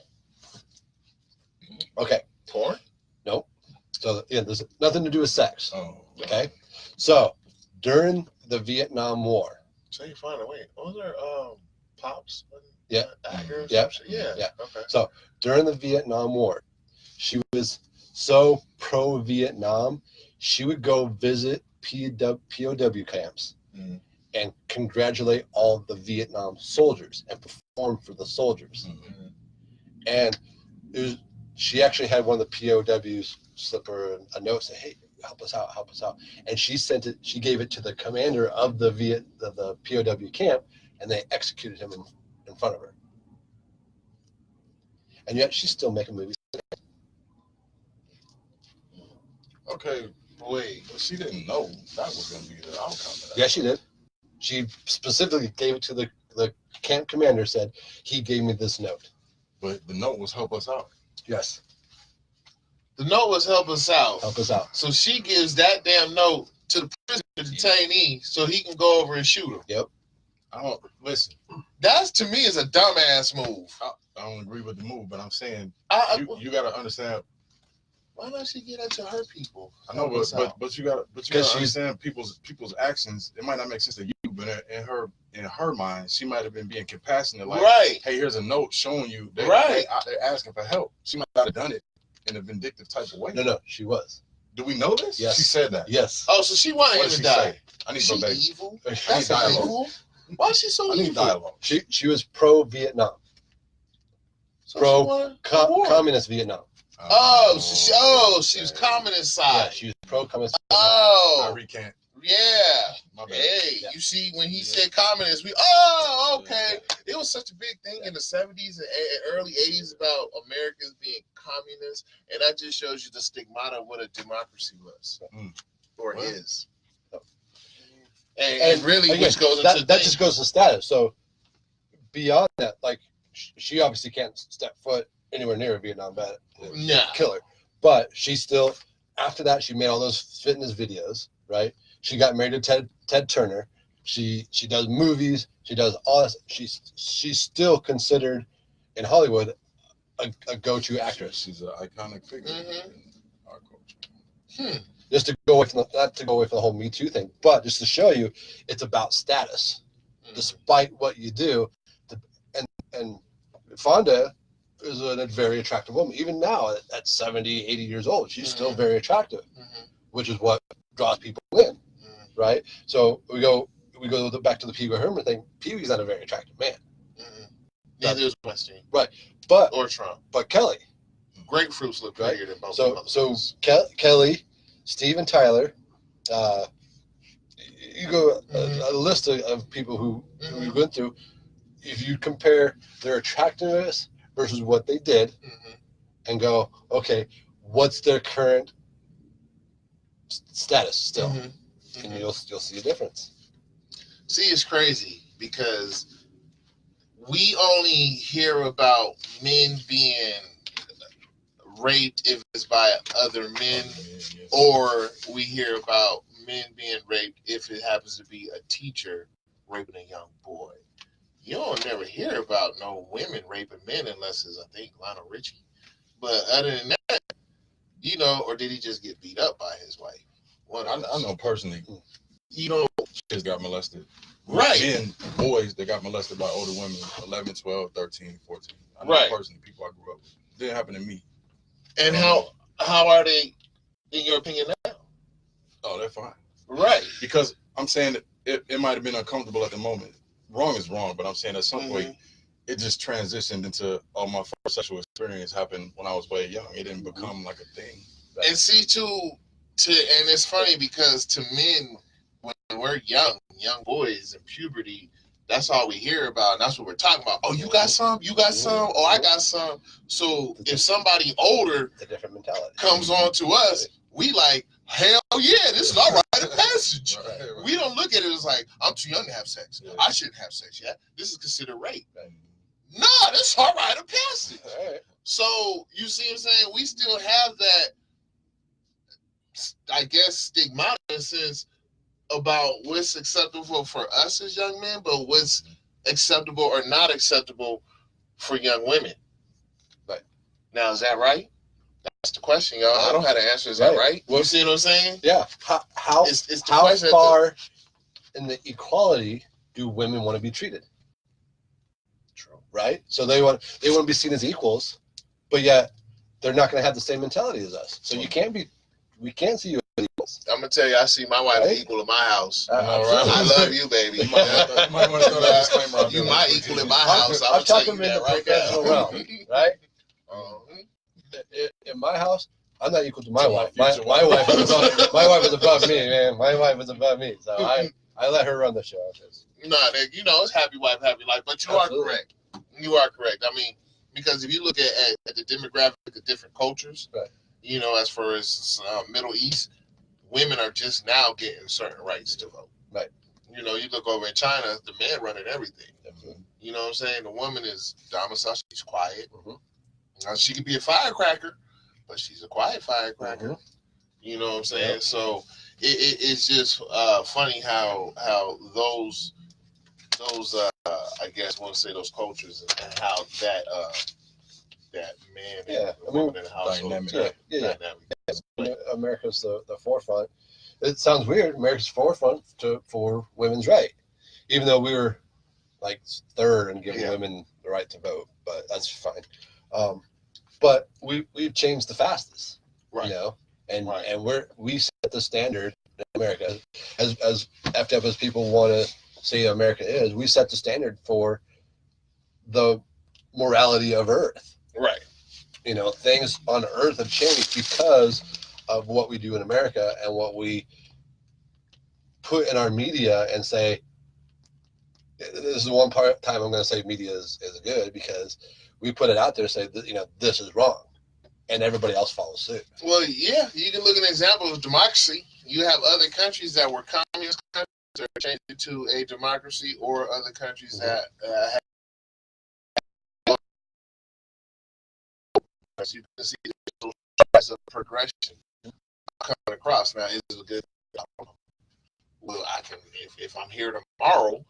Okay. Porn? Nope. So, yeah, there's nothing to do with sex. Oh. Okay. So, during the Vietnam War. So you find a way. Was there Pops? Yeah. Actors? Yeah. Yeah. Yeah. Okay. So, during the Vietnam War, she was so pro-Vietnam, she would go visit POW camps and congratulate all the Vietnam soldiers and perform for the soldiers. And she actually had one of the POWs slip her a note, say, "Hey, help us out." And she gave it to the commander of the POW camp, and they executed him in front of her. And yet she's still making movies. Okay, wait. But she didn't know that was going to be the outcome of that. Yeah, she did. She specifically gave it to the camp commander, said, he gave me this note. But the note was help us out. Yes. The note was help us out. Help us out. So she gives that damn note to the prison detainee so he can go over and shoot her. Yep. I don't listen. That's to me is a dumbass move. I don't agree with the move, but I'm saying you got to understand. Why don't she get that to her people? I know, but you got to understand people's actions. It might not make sense to you, but in her mind, she might have been being compassionate. Like, right. Hey, here's a note showing you that they're asking for help. She might not have done it in a vindictive type of way. No, she was. Do we know this? Yes. She said that. Yes. Oh, so she wanted him to die. Say? I need she verbatim. evil? I need That's dialogue. evil. Why is she so I need evil? dialogue. She was pro-Vietnam. So Communist Vietnam. She was communist side. Yeah, she was pro-communist. I recant. Yeah. My bad. Hey, Yeah. You see, when he said communist, okay. It was such a big thing in the 70s and early 80s about Americans being communist, and that just shows you the stigmata of what a democracy was or is. And really, again, which goes that into just goes to status. So beyond that, like she obviously can't step foot anywhere near a Vietnam vet. Kill her. But she still, after that, she made all those fitness videos, right? She got married to Ted Turner. She does movies. She does all this. She's still considered in Hollywood a go-to actress. She's an iconic figure in our culture. Just to go away from not to go away from the whole Me Too thing, but just to show you, it's about status. Despite what you do, and Fonda is a very attractive woman. Even now, at 70, 80 years old, she's still very attractive, which is what draws people in, right? So we go back to the Pee Wee Herman thing. Pee Wee's not a very attractive man. Neither is Weinstein. Right. Or Trump. But Kelly. Grapefruits look prettier than both So of Kelly, Steve, and Tyler, you go a list of people who we went through. If you compare their attractiveness versus what they did, and go, okay, what's their current status still? And you'll see a difference. See, it's crazy because we only hear about men being raped if it's by other men, or we hear about men being raped if it happens to be a teacher raping a young boy. You don't never hear about no women raping men unless it's, I think, Lionel Richie. But other than that, or did he just get beat up by his wife? I know personally, kids got molested. Right. Men, boys that got molested by older women, 11, 12, 13, 14. I know Right. personally, people I grew up with. It didn't happen to me. And how are they, in your opinion, now? Oh, they're fine. Right. Because I'm saying that it might have been uncomfortable at the moment. Wrong is wrong, but I'm saying at some point, it just transitioned into, my first sexual experience happened when I was way young. It didn't become like a thing. And see, and it's funny because to men, when we're young boys in puberty, that's all we hear about, and that's what we're talking about. Oh, you got some? You got some? Oh, I got some. So if somebody older a different mentality comes on to us, we like, hell yeah, this is all right of passage. Right. We don't look at it as like, I'm too young to have sex. Yeah. I shouldn't have sex yet. This is considered rape. Nah, that's all right of passage. Right. So you see what I'm saying? We still have that, I guess, stigmata in a sense about what's acceptable for us as young men, but what's acceptable or not acceptable for young women. Right. Now, is that right? That's the question, y'all. I don't have the answer. Is that right? Well, you see what I'm saying? Yeah. How it's the how question far in the equality do women want to be treated? True. Right? So they want to be seen as equals, but yet they're not going to have the same mentality as us. So we can't see you as equals. I'm gonna tell you, I see my wife equal in my house. I love you, baby. You might want to throw that disclaimer out there. You might equal in my house. I'm talking telling you in that the right professional now. realm, right? In my house, I'm not equal to my wife. My wife is above me, man. My wife is above me. So I let her run the show. No, it's happy wife, happy life. But you are correct. You are correct. I mean, because if you look at the demographic of different cultures, right. As far as Middle East, women are just now getting certain rights to vote. Right. You look over in China, the man running everything. Mm-hmm. You know what I'm saying? The woman is domiciled. She's quiet. Mm-hmm. Now, she could be a firecracker, but she's a quiet firecracker. Mm-hmm. You know what I'm saying? Yep. So it's just funny how those I guess I want to say those cultures and how that man and woman in the household dynamic. America's the forefront. It sounds weird. America's forefront for women's right, even though we were like third in giving women the right to vote, but that's fine. But we've changed the fastest, right? And we set the standard in America as effed up as people want to say America is. We set the standard for the morality of Earth. Right. Things on Earth have changed because of what we do in America and what we put in our media and say. This is one time I'm going to say media is good because we put it out there and say this is wrong, and everybody else follows suit. Well, yeah, you can look at an example of democracy. You have other countries that were communist countries that are changed to a democracy, or other countries that have. As you can see, there's a progression coming across. Now, is it a good? Well, I can if I'm here tomorrow,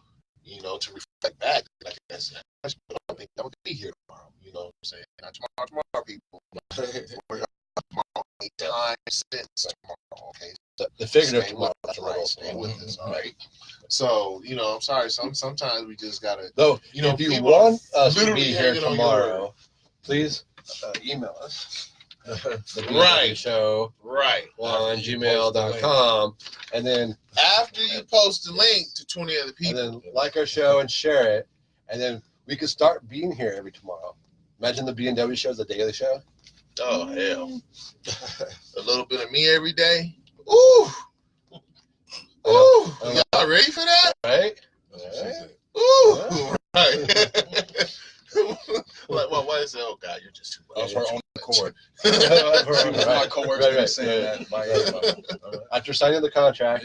to reflect back. I don't think I would be here tomorrow. You know what I'm saying? Not tomorrow, people. Tomorrow, time since tomorrow. Okay. The figurative tomorrow. Stay with us. All right. So I'm sorry. Sometimes we just gotta. Though, if you want us to be here tomorrow, please email us. The show on gmail.com, and then after you post the link to 20 other people, and then like our show and share it, and then we can start being here every tomorrow. Imagine the B&W show, the daily show. Oh hell, a little bit of me every day. Ooh, y'all ready for that? Right? Ooh, right. Why is it? Oh God, you're just too much. That's her own accord. My coworker saying that. After signing the contract,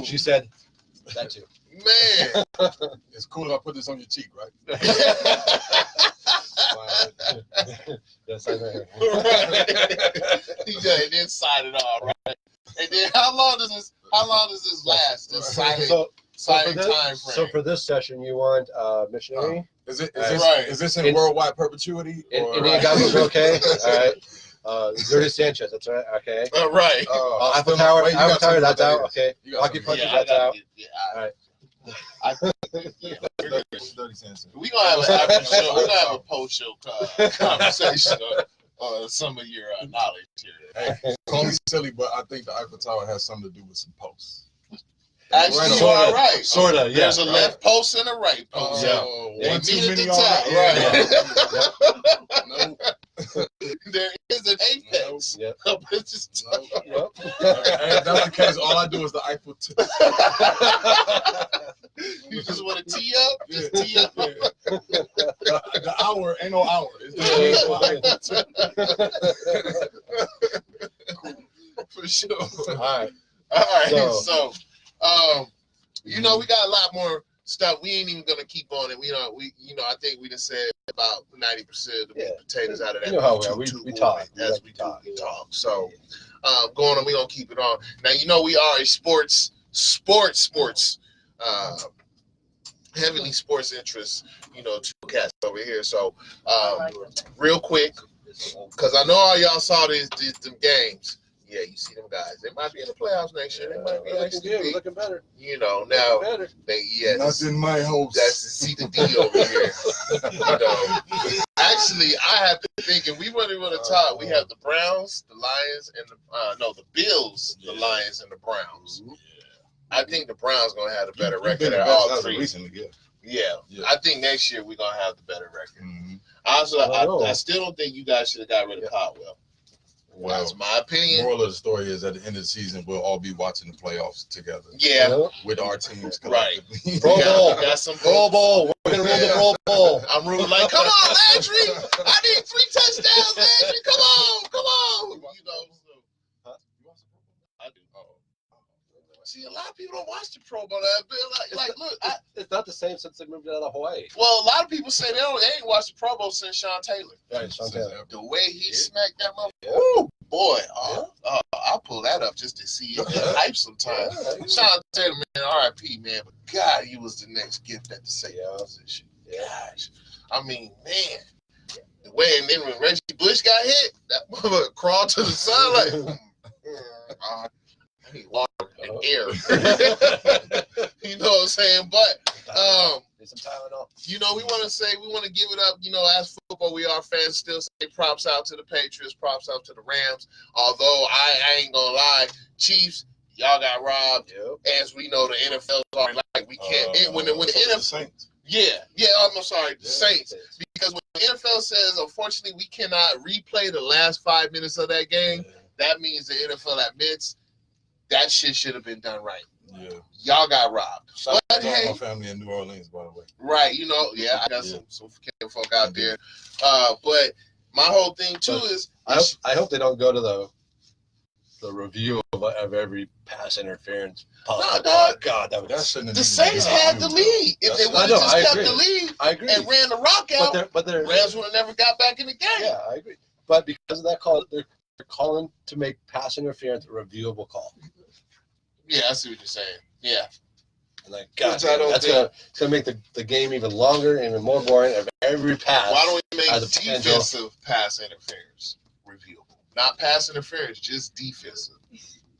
she said that too. Man, it's cool if I put this on your cheek, right? Yes, I know. And then sign it all, right? And then how long does this last? This silent time frame. So for this session, you want missionary? Is this in It's- worldwide perpetuity? Indian gospels are okay. All right. Zuri Sanchez, that's right. Okay. Right. Apple Tower, wait, you got Tower, that's something out. Okay. You got Hockey something. punches, that's out. All right. We're gonna have an after show. We're gonna have a post show conversation on some of your knowledge here. Hey, it's only silly, but I think the Eiffel Tower has something to do with some posts. Actually, you are right. Sorta, yeah. There's a left post and a right post. Yeah. One too meet at many the top, already. right? There is an apex. Yep. It's just Yep. Hey, if that's the case, all I do is the Eiffel Tower. You just want to tee up? Just tee up. The hour ain't no hour. It's the For sure. All right. All right. So, We got a lot more stuff. We ain't even gonna keep on it. I think we just said about 90% of the meat and potatoes out of that. You know how we are. We talk. As we talk. So, going on, we gonna keep it on. Now, we are a sports, heavily sports interest, two cats over here. So, real quick, because I know all y'all saw them games. Yeah, you see them guys. They might be in the playoffs next year. They might be looking better. Now Better. Nothing my hopes. That's the C to D over here. Actually, I have to think, and we really want to talk. We have the Browns, the Lions, and the Bills, the Lions, and the Browns. I think the Browns gonna have the better record at all three. Yeah, I think next year we're gonna have the better record. Mm-hmm. Also, I still don't think you guys should have got rid of Caldwell. Well, that's my opinion. Moral of the story is at the end of the season, we'll all be watching the playoffs together. Yeah. With our teams collectively. Right. Pro Bowl. Got some Pro Bowl. We're going to run the Pro Bowl. I'm rooting like, come on, Landry. I need 3 touchdowns, Landry. Come on. I do. See, a lot of people don't watch the Pro Bowl. Look, it's not the same since they moved out of Hawaii. Well, a lot of people say they ain't watched the Pro Bowl since Sean Taylor. Right, Sean Taylor. The way he smacked that motherfucker. Ooh, boy. I'll pull that up just to see it. Hype sometimes. Sean Taylor, man, R.I.P., man. But God, he was the next gift at the safety position. Gosh. I mean, man. The way, and then when Reggie Bush got hit, that motherfucker crawled to the side like, I need water and air. You know what I'm saying? But some Tylenol. we want to give it up. As football, we are fans. Still say props out to the Patriots, props out to the Rams. Although I ain't gonna lie, Chiefs, y'all got robbed. Yep. As we know, the NFL is already like we can't. When the NFL, Saints. I'm sorry, the Saints. Because when the NFL says, unfortunately, we cannot replay the last 5 minutes of that game, that means the NFL admits that shit should have been done right. Yeah. Y'all got robbed. But hey, my family in New Orleans, by the way. Right, I got some folk out there. But my whole thing too is I hope they don't go to the review of every pass interference. No, God, the Saints had the lead. If they would have just kept the lead and ran the rock out, but the Rams would have never got back in the game. Yeah, I agree. But because of that call, they're calling to make pass interference a reviewable call. Yeah, I see what you're saying. Yeah. Like, God, it's gonna make the game even longer and even more boring of every pass. Why don't we make defensive pass interference reviewable? Not pass interference, just defensive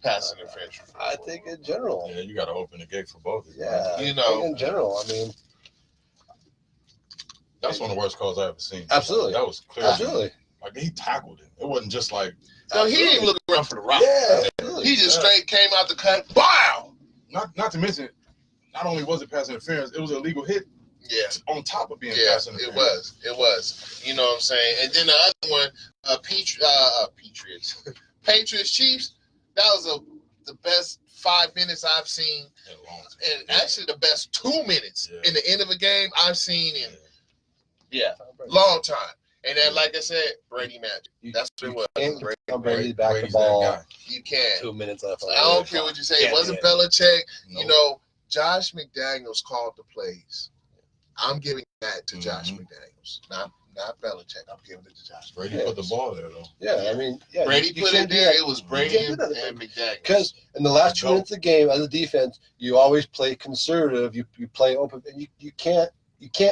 pass interference reviewable. I think in general. Yeah, you got to open the gate for both. Yeah, in general. I mean, that's one of the worst calls I ever seen. Absolutely, that was clear. Absolutely, like he tackled it. It wasn't just like. No, he didn't even look around for the rock. Yeah, he just straight came out the cut. Wow. Not to mention, not only was it pass interference, it was an illegal hit. Yeah. On top of being pass interference. It was. You know what I'm saying? And then the other one, Patriots. Patriots Chiefs, that was the best 5 minutes I've seen. And actually the best 2 minutes in the end of a game I've seen in long time. And then, like I said, Brady magic. That's what it was. Brady back the ball. You can't. 2 minutes left. I don't care what you say. It wasn't Belichick. No. Josh McDaniels called the plays. I'm giving that to Josh McDaniels, not Belichick. I'm giving it to Josh. Brady put the ball there though. Yeah, I mean, Brady you put it there. It was Brady and McDaniels. Because in the last 2 minutes of the game, as a defense, you always play conservative. You play open, and you can't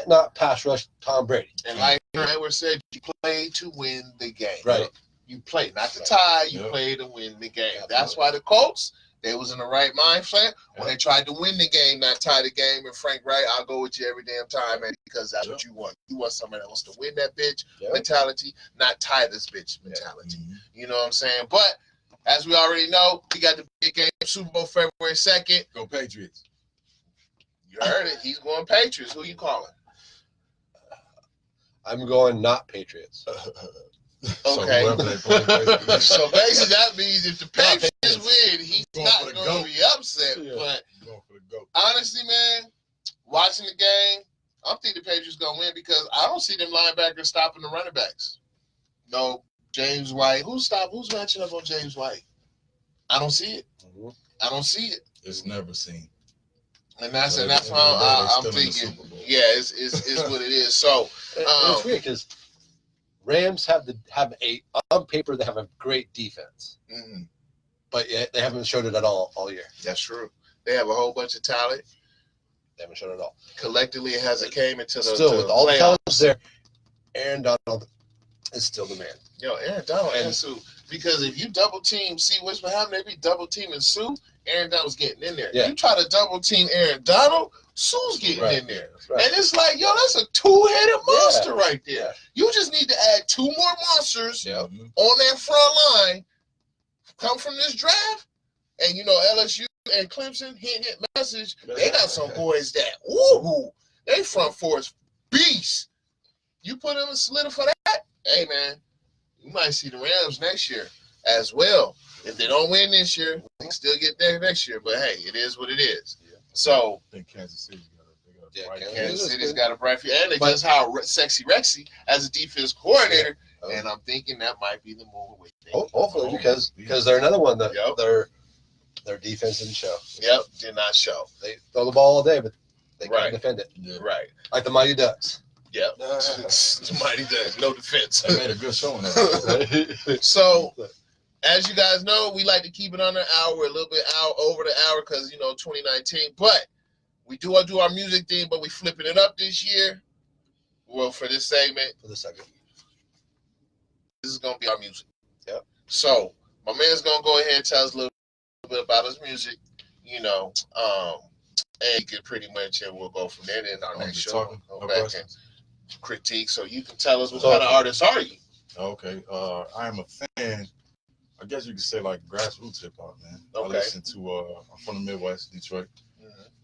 not pass rush Tom Brady. And like Edward said, you play to win the game. Right. You play not to tie. You play to win the game. That's why the Colts, they was in the right mindset when they tried to win the game, not tie the game. And Frank Wright, I'll go with you every damn time, man, because that's what you want. You want somebody that wants to win that bitch mentality, not tie this bitch mentality. You know what I'm saying? But as we already know, we got the big game, Super Bowl February 2nd. Go Patriots. You heard it. He's going Patriots. Who you calling? I'm going not Patriots. Okay. So basically that means if the Patriots win, he's not going to be upset. But honestly, man, watching the game, I'm thinking the Patriots going to win because I don't see them linebackers stopping the running backs. No, James White. Who's matching up on James White? I don't see it. I don't see it. It's never seen. And that's why I'm thinking, it's what it is. So it's weird because Rams on paper they have a great defense, but yet they haven't showed it at all year. That's true. They have a whole bunch of talent. They haven't shown it at all. Collectively, it hasn't came into the with all playoffs. the talents there. Aaron Donald is still the man. Yo, Aaron Donald and Sue. Because if you double team, see what's happening, they be double teaming Sue. Aaron Donald's getting in there. Yeah. You try to double team Aaron Donald, Sue's getting in there. Right. And it's like, yo, that's a two-headed monster right there. Yeah. You just need to add 2 more monsters on that front line, come from this draft, and, LSU and Clemson hit message. They got some boys that, they front four is beasts. You put them in solidify that, hey, man, you might see the Rams next year as well. If they don't win this year, they can still get there next year. But hey, it is what it is. Yeah. So I think Kansas City's got Kansas City's got a bright future, and they just hired Sexy Rexy as a defense coordinator. Yeah. And I'm thinking that might be the move away. Hopefully, because they're another one that their defense didn't show. Did not show. They throw the ball all day, but they can't defend it. Yeah. Right. Like the Mighty Ducks. Yep. The Mighty Ducks, no defense. They made a good showing. So, as you guys know, we like to keep it under an hour. We're a little bit over the hour because, 2019. But we do our music thing, but we flipping it up this year. Well, for this segment. For the second. This is going to be our music. Yep. So, my man's going to go ahead and tell us a little bit about his music, and you can pretty much, and we'll go from there. Then our next show, go back and critique. So, you can tell us what kind of artist are you? Okay. I am a fan. I guess you could say like grassroots hip hop, man. Okay. I listen to I'm from the Midwest, Detroit.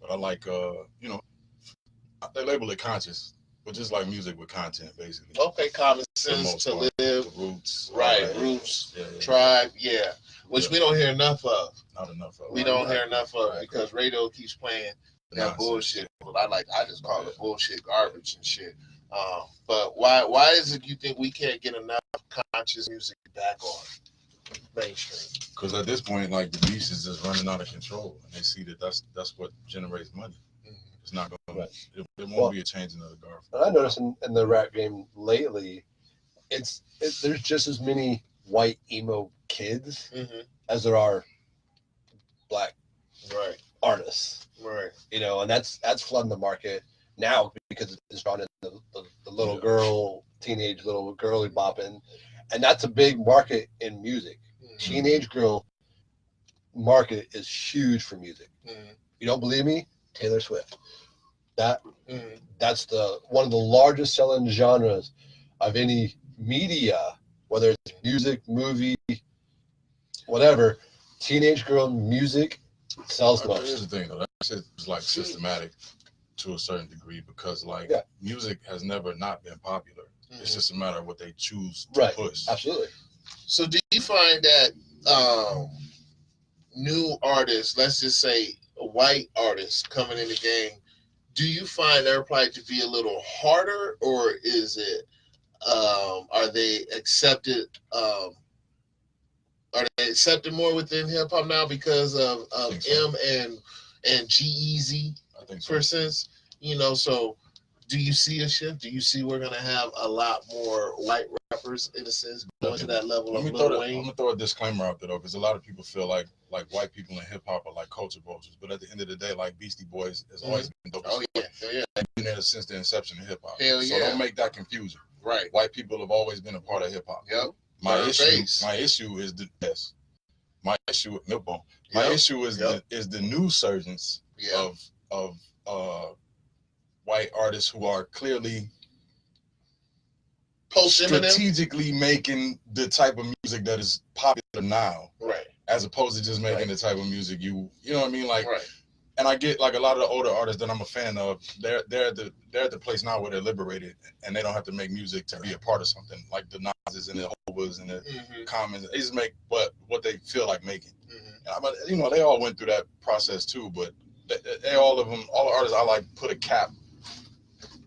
But I like they label it conscious, but just like music with content basically. Okay, common sense to live. The roots. Right, roots, tribe, which we don't hear enough of. Not enough of. We don't hear enough of because radio keeps playing that bullshit. Well, I just call it bullshit, garbage and shit. But why is it you think we can't get enough conscious music back on mainstream? Because at this point, like the beast is just running out of control, and they see that that's what generates money. It's not going to. It won't be a changing of the guard. And I noticed in the rap game lately, there's just as many white emo kids as there are black artists. Right. And that's flooding the market now because it's drawn in the little girl, teenage little girly bopping, and that's a big market in music. Teenage girl market is huge for music. You don't believe me? Taylor Swift. That's one of the largest selling genres of any media, whether it's music, movie, whatever. Teenage girl music sells the most. Here's the thing, though. That shit is like systematic to a certain degree because music has never not been popular. It's just a matter of what they choose to push. Absolutely. So do you find that new artists, let's just say white artists coming in the game, do you find their plight to be a little harder, or is it are they accepted more within hip hop now because of M and G-Eazy, for instance? So Do you see a shift? Do you see we're gonna have a lot more white rappers, in a sense, going to that level of Lil Wayne? I'm gonna throw a disclaimer out there though, because a lot of people feel like white people in hip hop are like culture vultures, but at the end of the day, like Beastie Boys has always been dope. Oh yeah, yeah. They've been there since the inception of hip hop. Hell So yeah. don't make that confusing. Right. White people have always been a part of hip hop. Yep. My issue is the yes. My issue with Milbone. My issue is the new surgence of white artists who are clearly strategically making the type of music that is popular now, right? As opposed to just making the type of music you know what I mean, like. Right. And I get like a lot of the older artists that I'm a fan of. They're at the place now where they're liberated and they don't have to make music to be a part of something, like the Nas's and the Hovas and the Commons. They just make what they feel like making. And you know, they all went through that process too, but all of them, all the artists I like, put a cap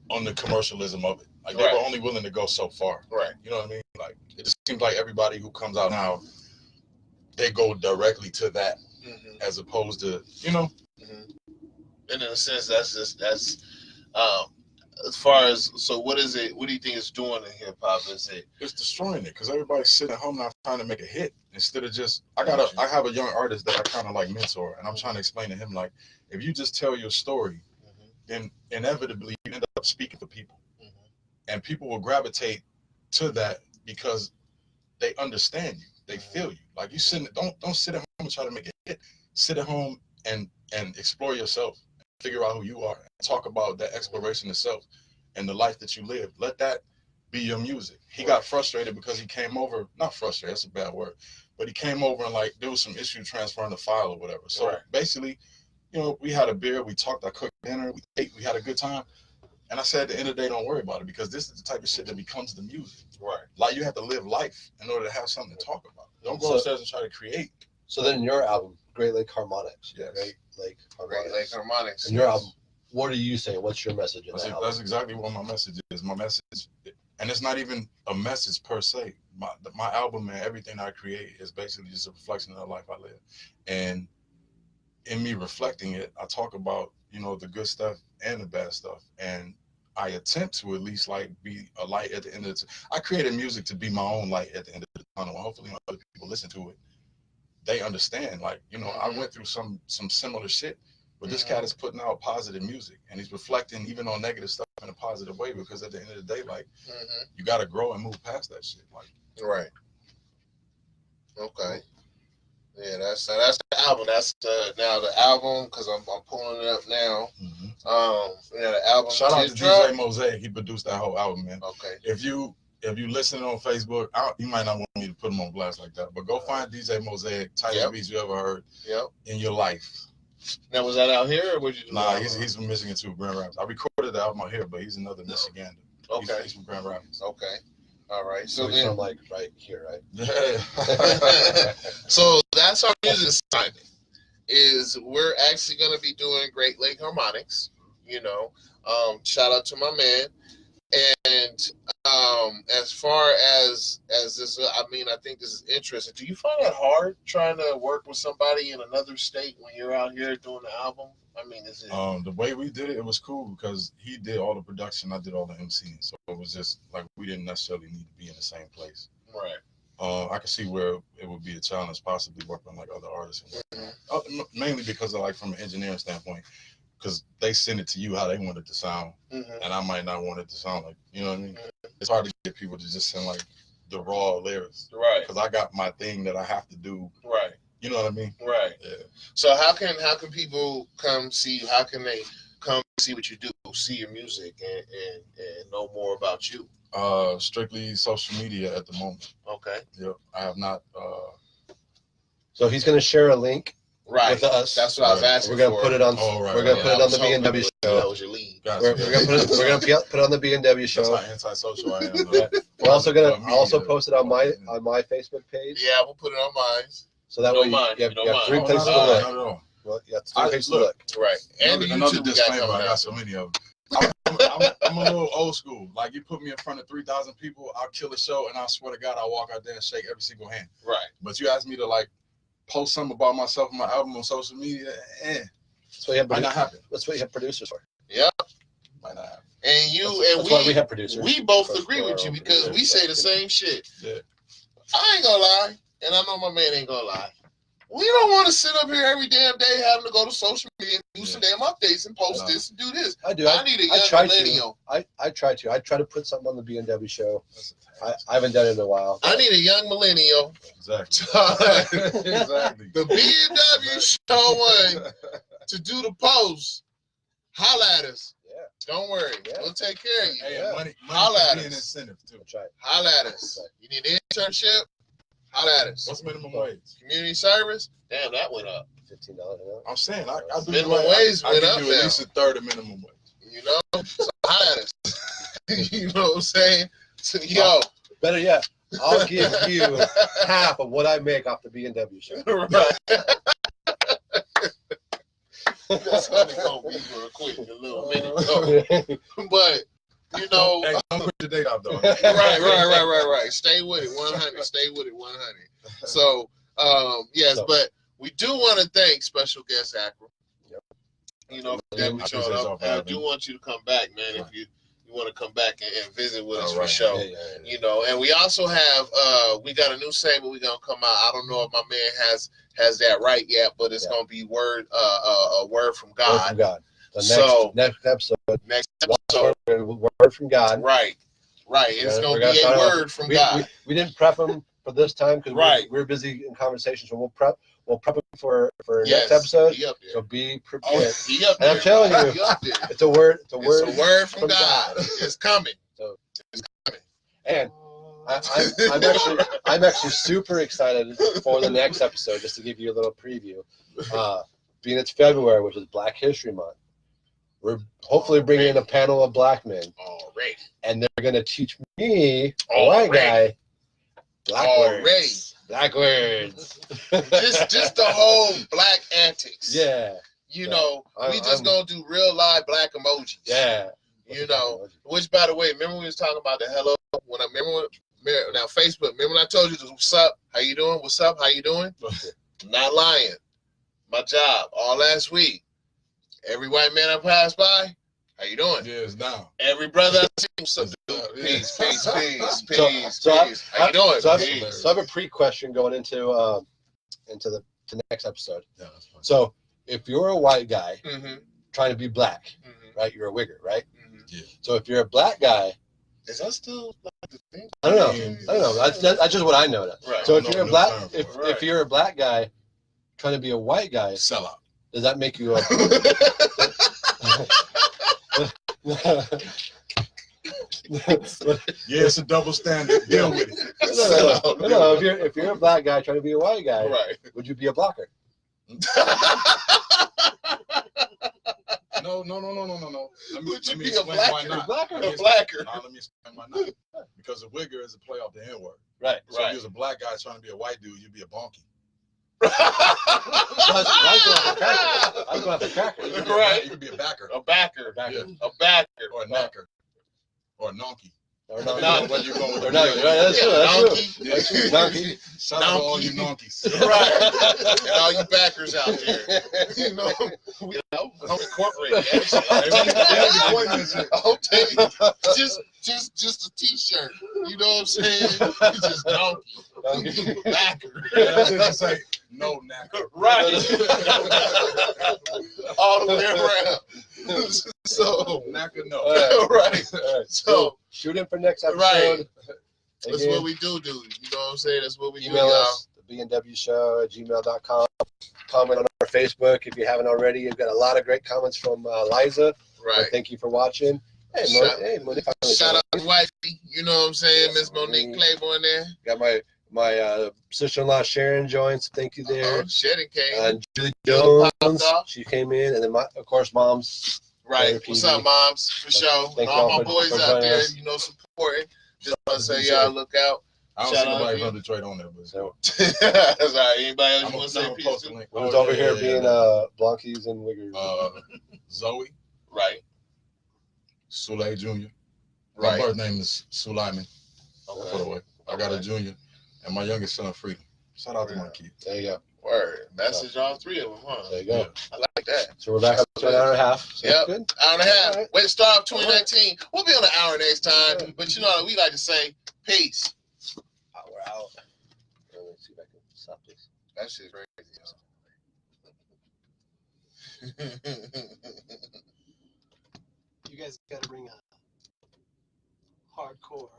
on the commercialism of it. Like they were only willing to go so far. Right. You know what I mean? Like it just seems like everybody who comes out now, they go directly to that as opposed to, you know. And in a sense, that's as far as, so what is it? What do you think it's doing in hip hop? It's destroying it because everybody's sitting at home now trying to make a hit instead of just. I have a young artist that I kind of like mentor, and I'm trying to explain to him like, if you just tell your story, then inevitably you end up speaking to people, and people will gravitate to that because they understand you, they feel you. Like you don't sit at home and try to make a hit. Sit at home and explore yourself, figure out who you are, and talk about that exploration itself and the life that you live. Let that be your music. He got frustrated because he came over, not frustrated, that's a bad word, but he came over and like there was some issue transferring the file or whatever. So basically, you know, we had a beer, we talked, I cooked dinner, we ate, we had a good time. And I said at the end of the day, don't worry about it because this is the type of shit that becomes the music. Right. Like you have to live life in order to have something to talk about. Don't go upstairs and try to create. So then your album, Great Lake Harmonics. Yes. Great Lake Harmonics. And your album, what are you saying? What's your message in that album? That's exactly what my message is. My message, and it's not even a message per se. My album and everything I create is basically just a reflection of the life I live. And in me reflecting it, I talk about, you know, the good stuff and the bad stuff. And I attempt to at least like be a light at the end of the I created music to be my own light at the end of the tunnel. Hopefully when other people listen to it, they understand, like, you know, I went through some similar shit, but this cat is putting out positive music and he's reflecting even on negative stuff in a positive way because at the end of the day, like, you got to grow and move past that shit. Like, right. Okay. Yeah, that's the album. That's now the album because I'm pulling it up now. Yeah, the album. Shout out to DJ Mosaic. He produced that whole album, man. Okay. If you listen on Facebook, you might not want me to put him on blast like that, but go find DJ Mosaic, tightest beats you ever heard in your life. Now, was that out here or would you do? Nah, he's from Michigan too, Grand Rapids. I recorded the album out here, but he's another Michigander. Okay. He's from Grand Rapids. Okay. All right. So he's from like right here, right? Yeah. So that's our music assignment. Is we're actually going to be doing Great Lake Harmonics. You know, shout out to my man. And as far as this, I mean, I think this is interesting. Do you find it hard trying to work with somebody in another state when you're out here doing the album? I mean, is it the way we did it? It was cool because he did all the production, I did all the MCing, so it was just like we didn't necessarily need to be in the same place. Right. I could see where it would be a challenge, possibly working like other artists, mainly because of like from an engineering standpoint. Because they send it to you how they want it to sound, and I might not want it to sound like, you know what I mean? It's hard to get people to just send like the raw lyrics, right? Because I got my thing that I have to do, right? You know what I mean? Right. Yeah. So how can people come see you? How can they come see what you do, see your music, and know more about you? Strictly social media at the moment. Okay. Yep. I have not. So he's going to share a link. Right. With us. That's what I was asking. We're gonna put it on. We're gonna put it on the B&W show. That was your lead. We're gonna put it on the B&W show. That's how antisocial I am. We're also gonna post it on my Facebook page. Yeah, we'll put it on mine. So that way you have 3 places to look. Not at all. Well, yeah, 3 places to look. Right. And another disclaimer. I got so many of them. I'm a little old school. Like you put me in front of 3,000 people, I'll kill a show, and I swear to God, I'll walk out there and shake every single hand. Right. But you asked me to like post something about myself and my album on social media, That's what you have. Might not happen. That's what you have producers for. Yeah. Might not happen. And That's why we have producers. We both agree with you because we say the same shit. Yeah. I ain't gonna lie, and I know my man ain't gonna lie. We don't want to sit up here every damn day having to go to social media and do some damn updates and post this and do this. I do. I need a young millennial. I try to. I try to put something on the BNW show. I haven't done it in a while. I need a young millennial. Exactly. Exactly. The BNW show one to do the post. Holla at us. Yeah. Don't worry. Yeah. We'll take care of you. Hey, money Holla can at be an us. incentive too. That's right. Holla at us. You need an internship? Holla at us. What's minimum wage? Community service? Damn, that went up. $15 an hour. I'm saying I do Minimum wage I went give up you now. at least a third of minimum wage. You know? So holla at us. You know what I'm saying? So, yo. Better yet, I'll give you half of what I make off the BNW show. Right. That's how it's going to be real quick in a little minute. But, you know. Hey, don't quit your day off, though. Right. Stay with it, 100. Stay with it, 100. So, yes, but we do want to thank special guest Akram. Yep. You know, that we showed up. I do want you to come back, man. If you want to come back and visit with us for sure. Yeah. You know, and we also have we got a new segment we're gonna come out. I don't know if my man has that right yet, but it's gonna be a word from God. Word from God. The next episode. Word from God. Right. It's gonna be a word from God. We didn't prep them for this time because we're busy in conversation. So we'll prep them for next episode. So be prepared. And I'm telling you, it's a word from God. It's coming. So it's coming. And I'm actually super excited for the next episode. Just to give you a little preview, being it's February, which is Black History Month. We're hopefully bringing in a panel of black men. Already. And they're going to teach me, a white guy, black words. just the whole black antics. Yeah. You know, we just going to do real live black emojis. Yeah. You know, which, by the way, remember we was talking about the hello? Now, Facebook, remember when I told you, what's up? How you doing? What's up? How you doing? I'm not lying. My job, all last week. Every white man I passed by, how you doing? Yeah, it's down. Every brother I see, what's up, dude? Peace. So How you doing? So I have a pre-question going into the next episode. Yeah, that's fine. So if you're a white guy trying to be black, right? You're a wigger, right? Yeah. So if you're a black guy, is that still like the thing? I don't know. That's just what I know. Right. So if you're a black guy trying to be a white guy, sell out. Does that make you a Yeah, it's a double standard. Deal with it. No, if you're a black guy trying to be a white guy, right? Would you be a blocker? No. Would you let me be a explain blacker? why not. Blacker? Let me explain why not. Because a wigger is a play off the N word. Right. So if you're a black guy trying to be a white dude, you'd be a bonky. I was going for cracker. Right. You could be a backer. A backer. Yeah. A backer. Or a knocker. Or a nonky. Or no. When you're going with Or no. That's true. Donkey. Shout out to all you nonkies. Right. And all you backers out there. You know, I'm incorporating that shit. I'll tell you. Just a t-shirt. You know what I'm saying? Just donkey. Backer. Just say no knacker. Right. All the way around. So knacker no. Right. So shoot in for next episode. Right. That's what we do. You know what I'm saying? That's what we Email do, us, thebwshow@gmail.com. Comment on our Facebook if you haven't already. You've got a lot of great comments from Liza. Right. So thank you for watching. Hey, Monique. Shout out to wifey. You know what I'm saying? Miss Monique Claiborne there. Got my sister-in-law Sharon joined. So thank you there. Sharon came. And Julie Jones, she came in, and then of course, Mom's. Right. What's up, Moms? For sure. And all my boys out there, you know, supporting. Just want to say y'all look out. I don't see nobody from Detroit on there, but so. That's all right. Anybody else want to say peace to? Who's over here being Blonkies and Wiggers? Zoe. Right. Sule Jr. Right. My birth name is Sulaiman. Okay. By the way, I got a junior, and my youngest son, Freedom. Shout out to my kids. There you go. Word. Message all 3 of them, huh? There you go. Yeah. I like that. So we're back up to an hour and a half. So Yep. good. Hour and a half. All right. Way to start off 2019. We'll be on an hour next time. Okay. But you know what we like to say? Peace. We're out. Let's see if I can stop this. That shit's crazy. You guys got to bring a hardcore